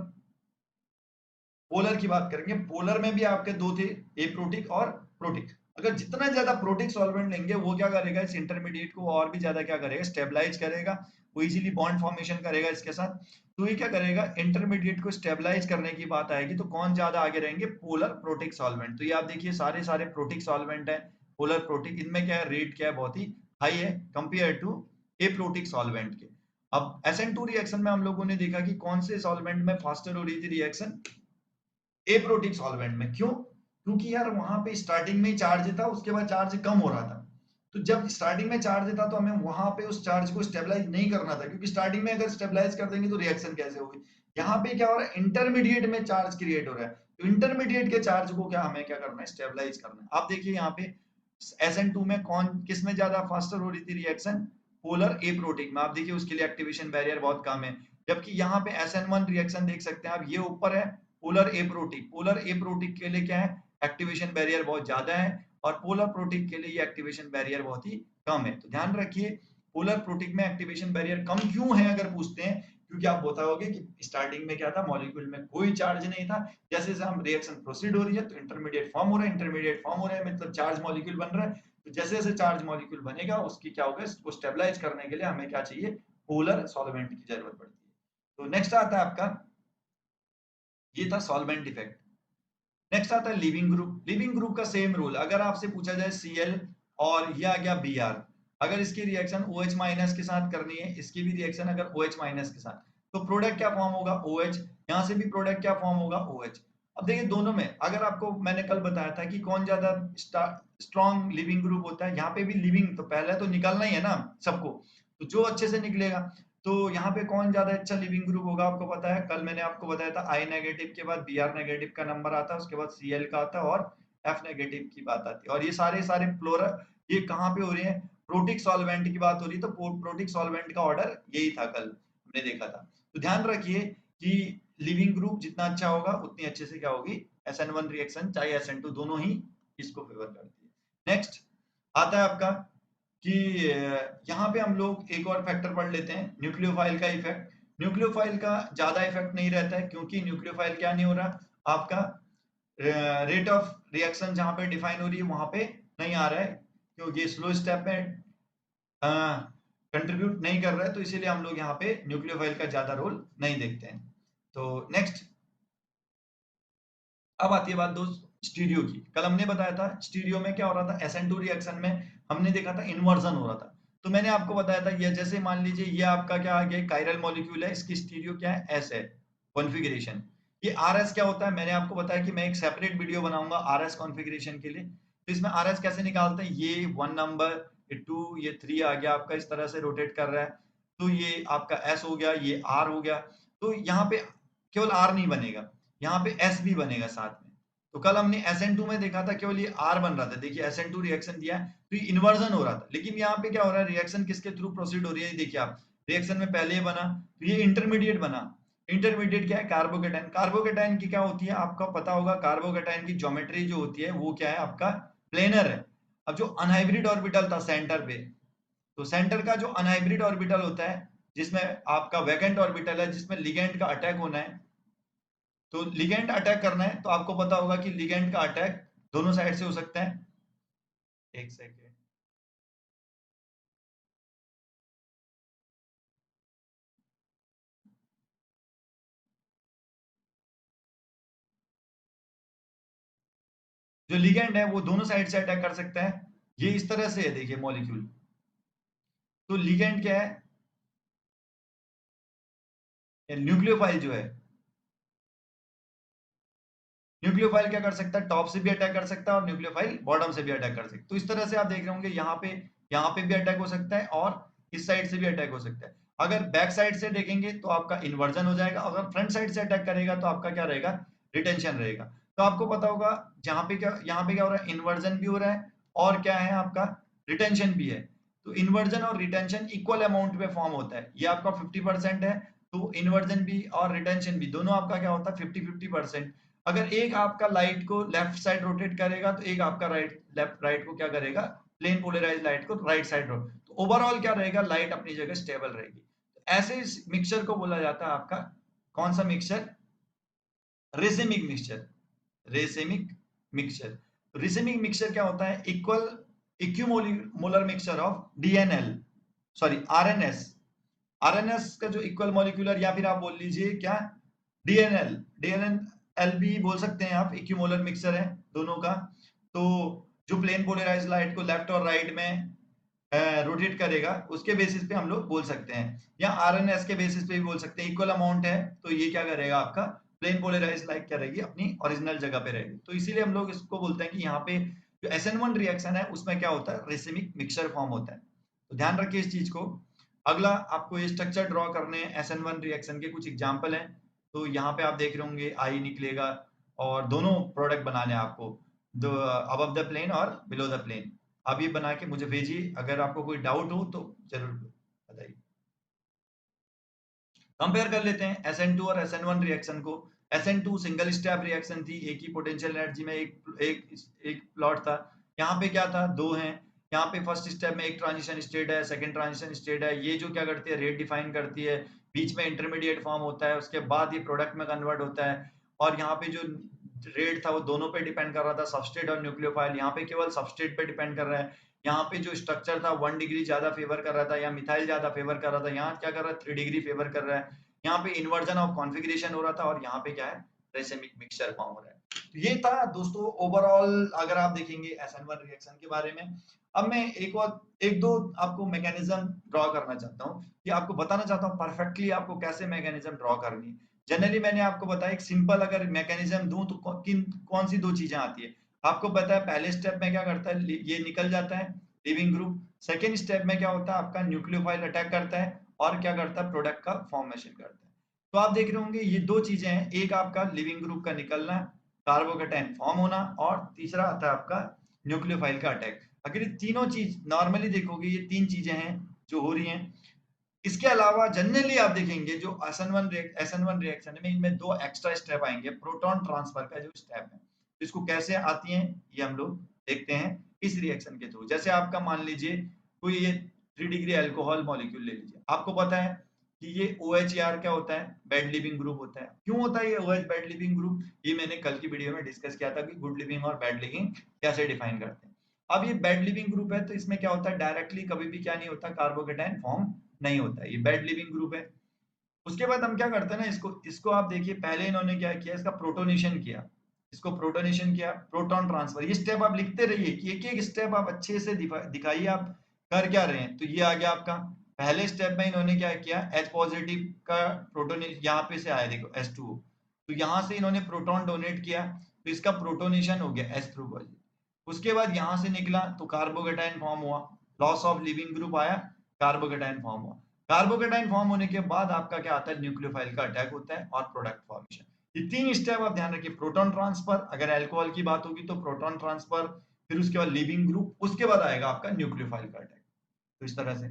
पोलर की बात करेंगे, पोलर में भी आपके दो थे, एप्रोटिक और प्रोटिक। अगर जितना ज्यादा प्रोटिक सॉल्वेंट लेंगे वो क्या करेगा, इस इंटरमीडिएट को और भी ज्यादा क्या करेगा, स्टेबलाइज करेगा, वो इजीली बॉन्ड फॉर्मेशन करेगा इसके साथ। तो ये क्या करेगा, इंटरमीडिएट को स्टेबलाइज करने की बात आएगी तो कौन ज्यादा आगे रहेंगे, पोलर प्रोटिक सॉल्वेंट। तो ये आप देखिए सारे सारे प्रोटिक सॉल्वेंट है, पोलर प्रोटिक, इनमें क्या है, रेट क्या है, बहुत ही हाई है कंपेयर टू एप्रोटिक सॉल्वेंट के। अब SN2 रिएक्शन में हम लोगों ने देखा कि कौन से सॉल्वेंट में फास्टर हो रही थी रिएक्शन, एप्रोटिक सॉल्वेंट में। क्यों? क्योंकि यार वहां पे स्टार्टिंग में ही चार्ज था, उसके बाद चार्ज कम हो रहा था। तो जब स्टार्टिंग में चार्ज था तो हमें वहां पे उस चार्ज को स्टेबलाइज नहीं करना था, क्योंकि स्टार्टिंग में अगर स्टेबलाइज कर देंगे तो रिएक्शन कैसे होगी। यहाँ पे क्या हो रहा है, इंटरमीडिएट में चार्ज क्रिएट हो रहा है, तो इंटरमीडिएट के चार्ज को क्या हमें क्या करना है, स्टेबलाइज करना है। आप देखिए यहाँ पे SN2 में कौन किस में ज्यादा फास्टर हो रही थी रिएक्शन, पोलर एप्रोटिक में। आप देखिए उसके लिए एक्टिवेशन बैरियर बहुत कम है, जबकि यहाँ पे SN1 रिएक्शन देख सकते हैं आप, ये ऊपर है पोलर एप्रोटिक। पोलर एप्रोटिक के लिए क्या है, एक्टिवेशन बैरियर बहुत ज्यादा है, और पोलर प्रोटिक के लिए ये एक्टिवेशन बैरियर बहुत ही कम है। तो ध्यान रखिए पोलर प्रोटिक में एक्टिवेशन बैरियर कम क्यों है, अगर पूछते हैं, क्योंकि आप बताओगे कि स्टार्टिंग में क्या था, मॉलिक्यूल में कोई चार्ज नहीं था, जैसे जैसे हम रिएक्शन प्रोसीड हो रही है तो इंटरमीडिएट फॉर्म हो रहा है, इंटरमीडिएट फॉर्म हो रहा है मतलब चार्ज मॉलिक्यूल बन रहा है। तो जैसे जैसे चार्ज मॉलिक्यूल बनेगा उसकी क्या होगा, इसको स्टेबलाइज करने के लिए हमें क्या चाहिए, पोलर सॉल्वेंट की जरूरत पड़ती है। तो नेक्स्ट आता है आपका, ये था सॉल्वेंट इफेक्ट। नेक्स्ट आता है लिविंग ग्रुप। लिविंग ग्रुप का सेम रूल, अगर आपसे पूछा जाए Cl और ये आ गया Br, अगर इसकी रिएक्शन OH माइनस के साथ करनी है, इसकी भी रिएक्शन अगर OH माइनस के साथ, तो प्रोडक्ट क्या फॉर्म होगा, OH। यहाँ से भी प्रोडक्ट क्या फॉर्म होगा, OH। अब देखिए दोनों में, अगर आपको मैंने कल बताया था कि कौन ज्यादा स्ट्रॉन्ग लिविंग ग्रुप होता है, यहाँ पे भी लिविंग तो पहले तो निकलना ही है ना सबको, तो जो अच्छे से निकलेगा। तो यहाँ पे कौन ज्यादा अच्छा लिविंग ग्रुप होगा, आपको पता है, कल मैंने आपको बताया था I नेगेटिव के बाद Br नेगेटिव का नंबर आता है, उसके बाद Cl का आता है और F नेगेटिव की बात आती है। और ये सारे सारे फ्लोरा, ये कहाँ पे हो रही है, प्रोटिक सॉल्वेंट की बात हो रही है, तो प्रोटिक सॉल्वेंट का ऑर्डर यही था, कल हमने देखा था। तो ध्यान रखिए कि लिविंग ग्रुप जितना अच्छा होगा उतनी अच्छे से क्या होगी, SN1 रिएक्शन चाहे SN2 दोनों ही इसको फेवर करती है। नेक्स्ट आता है आपका कि यहाँ पे हम लोग एक और फैक्टर पढ़ लेते हैं, न्यूक्लियोफाइल का इफेक्ट। न्यूक्लियोफाइल का ज्यादा इफेक्ट नहीं रहता है, क्योंकि न्यूक्लियोफाइल क्या नहीं हो रहा आपका, रेट ऑफ रिएक्शन जहाँ पे डिफाइन हो रही है वहां पे नहीं आ रहा है, क्योंकि स्लो स्टेप में कंट्रीब्यूट नहीं कर रहा है, तो इसीलिए हम लोग यहाँ पे न्यूक्लियोफाइल का ज्यादा रोल नहीं देखते हैं। तो नेक्स्ट, अब आती है बात दोस्त स्टीरियो की। कल हमने बताया था स्टीरियो में क्या हो रहा था, SN2 रिएक्शन में हमने देखा था इन्वर्जन हो रहा था। तो मैंने आपको बताया था, ये जैसे मान लीजिए ये आपका क्या आ गया, कायरल मॉलिक्यूल है, इसकी स्टीरियो क्या है, S है कॉन्फ़िगरेशन। ये RS क्या होता है, मैंने आपको बताया कि मैं एक सेपरेट वीडियो बनाऊंगा RS कॉन्फ़िगरेशन के लिए। तो इसमें RS कैसे निकालते हैं, ये 1 नंबर, ये 2, ये 3 आ गया आपका, इस तरह से रोटेट कर रहा है, तो ये आपका S हो गया, ये R हो गया। तो यहाँ पे केवल R नहीं बनेगा, यहाँ पे S भी बनेगा साथ में। तो कल हमने SN2 में देखा था केवल ये R बन रहा था, देखिए SN2 रिएक्शन दिया है तो ये इन्वर्जन हो रहा था, लेकिन यहाँ पे क्या हो रहा है, रिएक्शन किसके थ्रू प्रोसीड हो रही है, देखिए आप रिएक्शन में पहले ये बना, तो ये इंटरमीडिएट बना। इंटरमीडिएट क्या है, कार्बोकेटाइन। कार्बोकेटाइन की क्या होती है, आपका पता होगा, कार्बोकेटाइन की ज्योमेट्री जो होती है वो क्या है आपका, प्लेनर है। अब जो अनहाइब्रिड ऑर्बिटल था सेंटर पे, तो सेंटर का जो अनहाइब्रिड ऑर्बिटल होता है, जिसमें आपका वैकेंट ऑर्बिटल है, जिसमें लिगेंड का अटैक होना है, तो लिगेंड अटैक करना है, तो आपको पता होगा कि लिगेंड का अटैक दोनों साइड से हो सकता है। एक सेकेंड, जो लिगेंड है वो दोनों साइड से अटैक कर सकता है। ये इस तरह से है, देखिए मॉलिक्यूल, तो लिगेंड क्या है, न्यूक्लियोफाइल जो है, न्यूक्लियोफाइल क्या कर सकता है, टॉप से भी अटैक कर सकता है और न्यूक्लियोफाइल बॉटम से भी अटैक कर सकता है। तो इस तरह से आप देख रहे होंगे यहाँ पे भी अटैक हो सकता है और इस साइड से भी अटैक हो सकता है। अगर बैक साइड से देखेंगे तो आपका इन्वर्जन हो जाएगा, अगर फ्रंट साइड से अटैक करेगा तो आपका क्या रहेगा, रिटेंशन रहेगा। तो आपको पता होगा जहाँ पे क्या, यहाँ पे क्या हो रहा है, इन्वर्जन भी हो रहा है और क्या है आपका, रिटेंशन भी है। तो इन्वर्जन और रिटेंशन इक्वल अमाउंट में फॉर्म होता है। ये आपका 50% है, तो इन्वर्जन भी और रिटेंशन भी दोनों आपका क्या होता है 50-50%। अगर एक आपका लाइट को लेफ्ट साइड रोटेट करेगा तो एक आपका राइट को क्या करेगा, प्लेन पोलराइज लाइट को राइट साइड तो ओवरऑल क्या रहेगा, लाइट अपनी जगह स्टेबल रहेगी। तो ऐसे इस मिक्सचर को बोला जाता है आपका कौन सा mixture, racemic mixture. Racemic mixture, racemic mixture क्या होता है, equal equimolar mixture of DNL sorry RNS. RNS का जो इक्वल मॉलिक्यूलर या फिर आप बोल लीजिए क्या डीएनएल, डीएनएल भी बोल सकते हैं आप, इक्विमोलर मिक्सचर है दोनों का। तो जो प्लेन पोलराइज लाइट को लेफ्ट और राइट में रोटेट करेगा उसके बेसिस पे हम लोग बोल सकते हैं, या आरएनएस के बेसिस पे भी बोल सकते हैं। इक्वल अमाउंट है तो ये क्या करेगा, आपका प्लेन पोलराइज लाइट क्या रहेगी, अपनी ओरिजिनल जगह पे रहेगी। तो इसीलिए हम लोग इसको बोलते हैं कि यहाँ पे जो SN1 रिएक्शन है उसमें क्या होता है, रेसिमिक मिक्सचर फॉर्म होता है। तो ध्यान रखिए इस चीज को। अगला आपको ये स्ट्रक्चर ड्रॉ करने हैं SN1 रिएक्शन के कुछ एग्जांपल हैं। तो यहाँ पे आप देख रहे होंगे आई निकलेगा और दोनों प्रोडक्ट बनाने हैं आपको, जो अबव द प्लेन और बिलो द प्लेन। आप ये बना के मुझे भेजिए, अगर आपको कोई डाउट हो तो जरूर बताइए। कंपेयर कर लेते हैं SN2 और SN1 रिएक्शन को। SN2 सिंगल स्टेप रिएक्शन थी, एक ही पोटेंशियल एनर्जी में एक प्लॉट था। यहाँ पे क्या था, दो हैं। यहाँ पे फर्स्ट स्टेप में एक ट्रांजिशन स्टेट है, सेकंड ट्रांजिशन स्टेट है। ये जो क्या करती है, रेट डिफाइन करती है, बीच में इंटरमीडिएट फॉर्म होता है, उसके बाद ये प्रोडक्ट में कन्वर्ट होता है। और यहाँ पे जो रेट था वो दोनों पे डिपेंड कर रहा था, सबस्ट्रेट और न्यूक्लियोफाइल। यहाँ पे केवल सबस्ट्रेट पे डिपेंड कर रहा है। यहाँ पे जो स्ट्रक्चर था 1 डिग्री ज्यादा फेवर कर रहा था, या मिथाइल ज्यादा फेवर कर रहा था, यहाँ क्या कर रहा है 3 डिग्री फेवर कर रहा है। यहाँ पे इन्वर्जन ऑफ कॉन्फ़िगरेशन हो रहा था, और यहाँ पे क्या है, रेसिमिक मिक्सचर फॉर्म हो रहा है। तो ये था दोस्तों ओवरऑल अगर आप देखेंगे SN1 रिएक्शन के बारे में। अब मैं एक दो आपको मैकेनिज्म ड्रॉ करना चाहता हूँ, कि आपको बताना चाहता हूँ परफेक्टली आपको कैसे मैकेनिज्म ड्रॉ करनी है। जनरली मैंने आपको बताया एक सिंपल अगर मैकेनिज्म दूं तो कौन सी दो चीजें आती है। आपको पता है पहले स्टेप में क्या करता है, ये निकल जाता है लिविंग ग्रुप। सेकेंड स्टेप में क्या होता है, आपका न्यूक्लियोफाइल अटैक करता है और क्या करता है, प्रोडक्ट का फॉर्मेशन करता है। तो आप देख रहे होंगे ये दो चीजें हैं, एक आपका लिविंग ग्रुप का निकलना, कार्बोकेटाइन फॉर्म होना, और तीसरा आता है आपका न्यूक्लियोफाइल का अटैक। अगर ये तीनों चीज नॉर्मली देखोगे, ये तीन चीजें हैं जो हो रही हैं। इसके अलावा जनरली आप देखेंगे जो SN1 रिएक्शन में इनमें दो एक्स्ट्रा स्टेप आएंगे, प्रोटॉन ट्रांसफर का जो स्टेप है। इसको कैसे आती है ये हम लोग देखते हैं इस रिएक्शन के थ्रू। जैसे आपका मान लीजिए कोई ये 3 डिग्री अल्कोहल मॉलिक्यूल ले लीजिए। आपको पता है कि ये OHR क्या होता है, बेड लिविंग ग्रुप होता है। क्यों होता है ये OH बेड लिविंग ग्रुप, ये मैंने कल की वीडियो में डिस्कस किया था कि गुड लिविंग और बैड लिविंग कैसे डिफाइन करते हैं। अब ये बेड लिविंग ग्रुप है तो इसमें क्या होता है, डायरेक्टली कभी भी क्या नहीं होता, कार्बोकेटाइन फॉर्म नहीं होता है, ये बेड लिविंग ग्रुप है। उसके बाद हम क्या करते हैं ना, इसको इसको आप देखिए पहले इन्होंने क्या किया, इसका प्रोटोनेशन किया, इसको प्रोटोनेशन किया, प्रोटॉन ट्रांसफर। ये स्टेप आप लिखते रहिए कि एक एक स्टेप आप अच्छे से दिखाइए आप कर क्या रहे हैं। तो ये आ गया आपका पहले स्टेप में इन्होंने क्या किया, H पॉजिटिव का प्रोटोन यहाँ पे से आया देखो H2O, तो यहाँ से इन्होंने प्रोटॉन डोनेट किया, तो इसका प्रोटोनेशन हो गया H थ्रू। उसके बाद यहाँ से निकला तो कार्बोकेटाइन फॉर्म हुआ, लॉस ऑफ लिविंग ग्रुप आया, कार्बोकेटाइन फॉर्म हुआ। कार्बोकेटाइन फॉर्म होने के बाद आपका क्या आता है, न्यूक्लियोफाइल का अटैक होता है और प्रोडक्ट फॉर्मेशन। ये तीन स्टेप आप ध्यान रखिए, प्रोटॉन ट्रांसफर, अगर अल्कोहल की बात होगी तो प्रोटॉन ट्रांसफर, फिर उसके बाद लिविंग ग्रुप, उसके बाद आएगा आपका न्यूक्लियोफाइल का अटैक। तो इस तरह से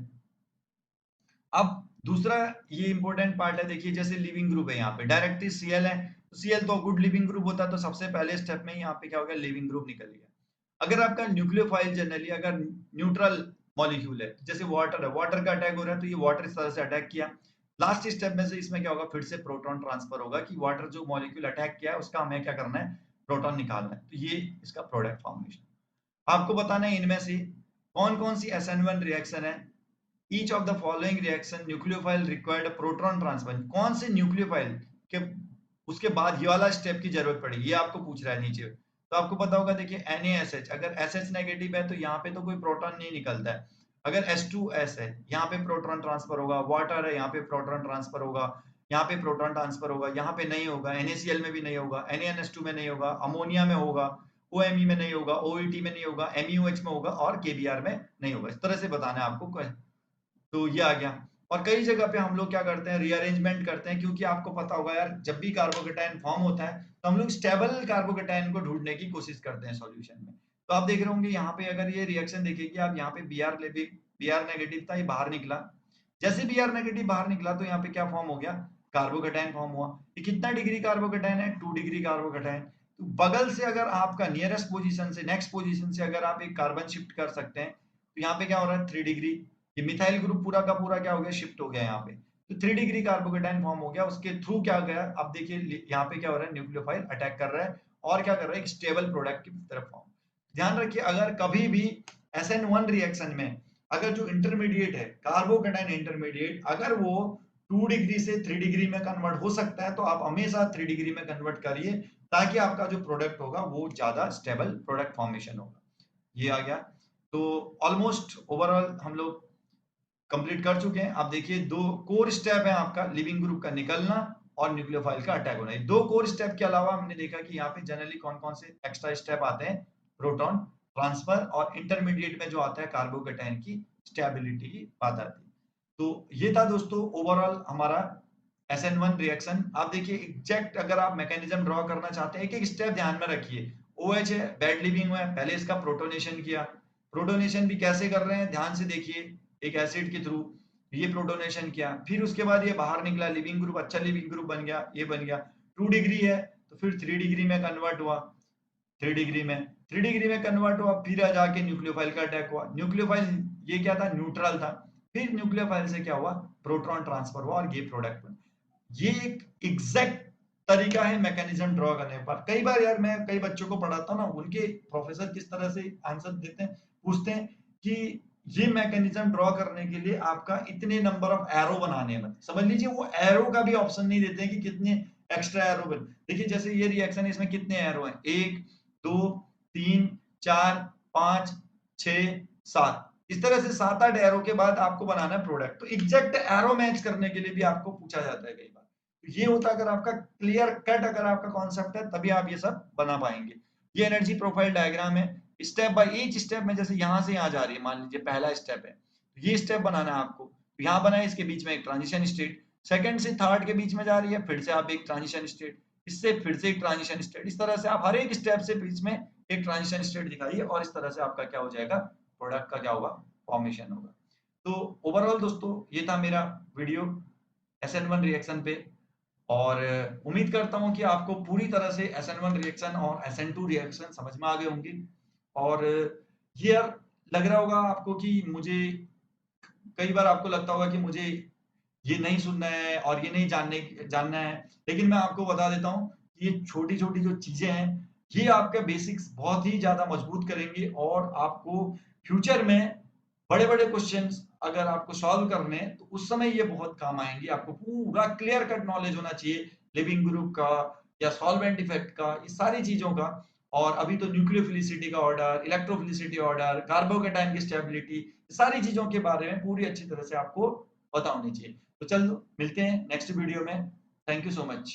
अब दूसरा ये इंपॉर्टेंट पार्ट है, देखिए जैसे लिविंग ग्रुप है यहाँ पे डायरेक्टली Cl है, तो Cl तो गुड लिविंग ग्रुप होता है, तो सबसे पहले स्टेप में यहाँ पे क्या हो गया, लिविंग ग्रुप निकल गया। अगर आपका न्यूक्लियोफाइल जनरली अगर न्यूट्रल मॉलिक्यूल है, जैसे वाटर है, वाटर का अटैक हो रहा है तो ये वाटर इस तरह से अटैक किया। लास्ट स्टेप में से इसमें क्या होगा, फिर से प्रोटॉन ट्रांसफर होगा कि वाटर जो मॉलिक्यूल अटैक किया है उसका हमें क्या करना है, प्रोटॉन निकालना है। तो ये इसका प्रोडक्ट फॉर्मेशन। आपको बताना है इनमें से कौन कौन सी SN1 रिएक्शन है। Each of the following reaction nucleophile required proton transfer, कौन से न्यूक्लियोफाइल के उसके बाद ये वाला स्टेप की जरूरत पड़ी, ये आपको पूछ रहा है नीचे। तो आपको पता होगा देखिए NaSH, अगर SH नेगेटिव है तो यहाँ पे तो कोई प्रोटॉन नहीं निकलता है। अगर H2S है यहाँ पे प्रोटॉन ट्रांसफर होगा, वाटर है यहाँ पे प्रोटॉन ट्रांसफर होगा, यहाँ पे प्रोटॉन ट्रांसफर होगा, यहाँ पे नहीं होगा, NaCl में भी नहीं होगा, NaNH2 में नहीं होगा, अमोनिया में होगा, OMe में नहीं होगा, OET में नहीं होगा, MeOH में होगा और KBr में नहीं होगा। इस तरह से बताना है आपको। तो ये आ गया। और कई जगह पे हम लोग क्या करते हैं, रीअरेंजमेंट करते हैं, क्योंकि आपको पता होगा यार जब भी कार्बोकेटाइन फॉर्म होता है तो हम लोग स्टेबल कार्बोकेटाइन को ढूंढने की कोशिश करते हैं सॉल्यूशन में। तो आप देख रहे होंगे यहाँ पे अगर ये रिएक्शन देखिए आप यहाँ पे बी आर नेगेटिव था, ये बाहर निकला। जैसे बी आर नेगेटिव बाहर निकला तो यहाँ पे क्या फॉर्म हो गया, कार्बोकेटाइन फॉर्म हुआ। ये कितना डिग्री कार्बोकेटाइन है, 2 डिग्री कार्बोकेटाइन। तो बगल से अगर आपका नियरेस्ट पोजीशन से नेक्स्ट पोजीशन से अगर आप एक कार्बन शिफ्ट कर सकते हैं तो यहाँ पे क्या हो रहा है, 3 डिग्री। ये मिथाइल ग्रुप पूरा का पूरा क्या हो गया, शिफ्ट हो गया यहाँ पे। तो 3 डिग्री कार्बोकेटाइन फॉर्म हो गया, उसके थ्रू क्या गया, अब देखिए यहाँ पे क्या हो रहा है, न्यूक्लियोफाइल अटैक कर रहा है और क्या कर रहा है, एक स्टेबल प्रोडक्ट की तरफ फॉर्म। ध्यान रखिए अगर कभी भी SN1 रिएक्शन में अगर जो इंटरमीडिएट है कार्बोकेटाइन इंटरमीडिएट, अगर वो 2 डिग्री से 3 डिग्री में कन्वर्ट हो सकता है तो आप हमेशा 3 डिग्री में कन्वर्ट करिए, ताकि आपका जो प्रोडक्ट होगा वो ज्यादा स्टेबल प्रोडक्ट फॉर्मेशन होगा। ये आ गया। तो ऑलमोस्ट ओवरऑल हम लोग कंप्लीट कर चुके हैं। आप देखिए 2 कोर स्टेप है आपका, लिविंग ग्रुप का निकलना और न्यूक्लियोफाइल का अटैक होना। 2 कोर स्टेप के अलावा हमने देखा कि यहाँ पे जनरली कौन कौन से एक्स्ट्रा स्टेप आते हैं, प्रोटॉन ट्रांसफर और इंटरमीडिएट में जो आता है कार्बोकेटाइन की स्टेबिलिटी की बात आती है। तो ये था दोस्तों ओवरऑल हमारा SN1 रिएक्शन। आप देखिए एग्जैक्ट अगर आप मैकेनिज्म ड्रॉ करना चाहते हैं, एक एक स्टेप ध्यान में रखिए। OH है, बैड लिविंग हुआ है, पहले इसका प्रोटोनेशन किया। प्रोटोनेशन भी कैसे कर रहे हैं ध्यान से देखिए, एक एसिड के थ्रू ये प्रोटोनेशन किया, फिर उसके बाद ये बाहर निकला, लिविंग ग्रुप, अच्छा लिविंग ग्रुप बन गया, ये बन गया। 2 डिग्री है तो फिर 3 डिग्री में कन्वर्ट हुआ, 3 डिग्री में, 3 डिग्री में कन्वर्ट हुआ, फिर जाके न्यूक्लियोफाइल का अटैक हुआ। न्यूक्लियोफाइल ये क्या था, न्यूट्रल था। फिर न्यूक्लियोफाइल से क्या हुआ, प्रोटॉन ट्रांसफर हुआ और ये प्रोडक्ट बना। ये एक एग्जैक्ट तरीका है मैकेनिज्म ड्रॉ करने पर। कई बार यार मैं कई बच्चों को पढ़ाता हूँ ना, उनके प्रोफेसर किस तरह से आंसर देते हैं, पूछते हैं कि ये मैकेनिज्म ड्रॉ करने के लिए आपका इतने नंबर ऑफ एरो बनाने हैं। समझ लीजिए वो एरो का भी ऑप्शन नहीं देते हैं कि कितने एक्स्ट्रा एरो बन। देखिए जैसे ये रिएक्शन है, इसमें कितने एरो हैं, 1 2 3 4 5 6 7, इस तरह से 7-8 एरो के बाद आपको बनाना है प्रोडक्ट। तो एग्जैक्ट एरो मैच करने के लिए भी आपको पूछा जाता है कई बार। तो ये होता है अगर आपका क्लियर कट अगर आपका कॉन्सेप्ट है तभी आप ये सब बना पाएंगे। ये एनर्जी प्रोफाइल डायग्राम है, स्टेप बाय ईच स्टेप में, जैसे यहाँ से यहाँ जा रही है, मान लीजिए पहला स्टेप है, ये स्टेप बनाना है आपको। तो यहाँ बना है, इसके बीच में एक ट्रांजिशन स्टेट, सेकंड से थर्ड के बीच में जा रही है, फिर से आप एक ट्रांजिशन स्टेट, इससे फिर से एक ट्रांजिशन स्टेट, इस तरह से आप हर एक स्टेप से बीच में एक ट्रांजिशन स्टेट दिखाइए और इस तरह से आपका क्या हो जाएगा, प्रोडक्ट का क्या होगा, फॉर्मेशन होगा। तो ओवरऑल दोस्तों ये था मेरा वीडियो SN1 रिएक्शन पे, और उम्मीद करता हूँ कि आपको पूरी तरह से SN1 रिएक्शन और SN2 रिएक्शन समझ में आ गए होंगे। और ये यार लग रहा होगा आपको कि मुझे, कई बार आपको लगता होगा कि मुझे ये नहीं सुनना है और ये नहीं जानना है, लेकिन मैं आपको बता देता हूँ कि ये छोटी-छोटी जो चीजें हैं, ये आपके बेसिक्स बहुत ही ज़्यादा मजबूत करेंगे और आपको फ्यूचर में बड़े-बड़े क्वेश्चंस अगर आपको सॉल्व करने हैं, तो उस समय ये बहुत काम आएँगे। आपको पूरा क्लियर कट नॉलेज होना चाहिए लिविंग ग्रुप का या सॉल्वेंट इफेक्ट का, ये सारी चीज़ों का। और अभी तो न्यूक्लियोफिलिसिटी का ऑर्डर, इलेक्ट्रोफिलिसिटी ऑर्डर, कार्बोकेटाइन की स्टेबिलिटी, सारी चीज़ों के बारे में पूरी अच्छी तरह से आपको पता होनी चाहिए। तो चलो मिलते हैं नेक्स्ट वीडियो में। Thank you so much.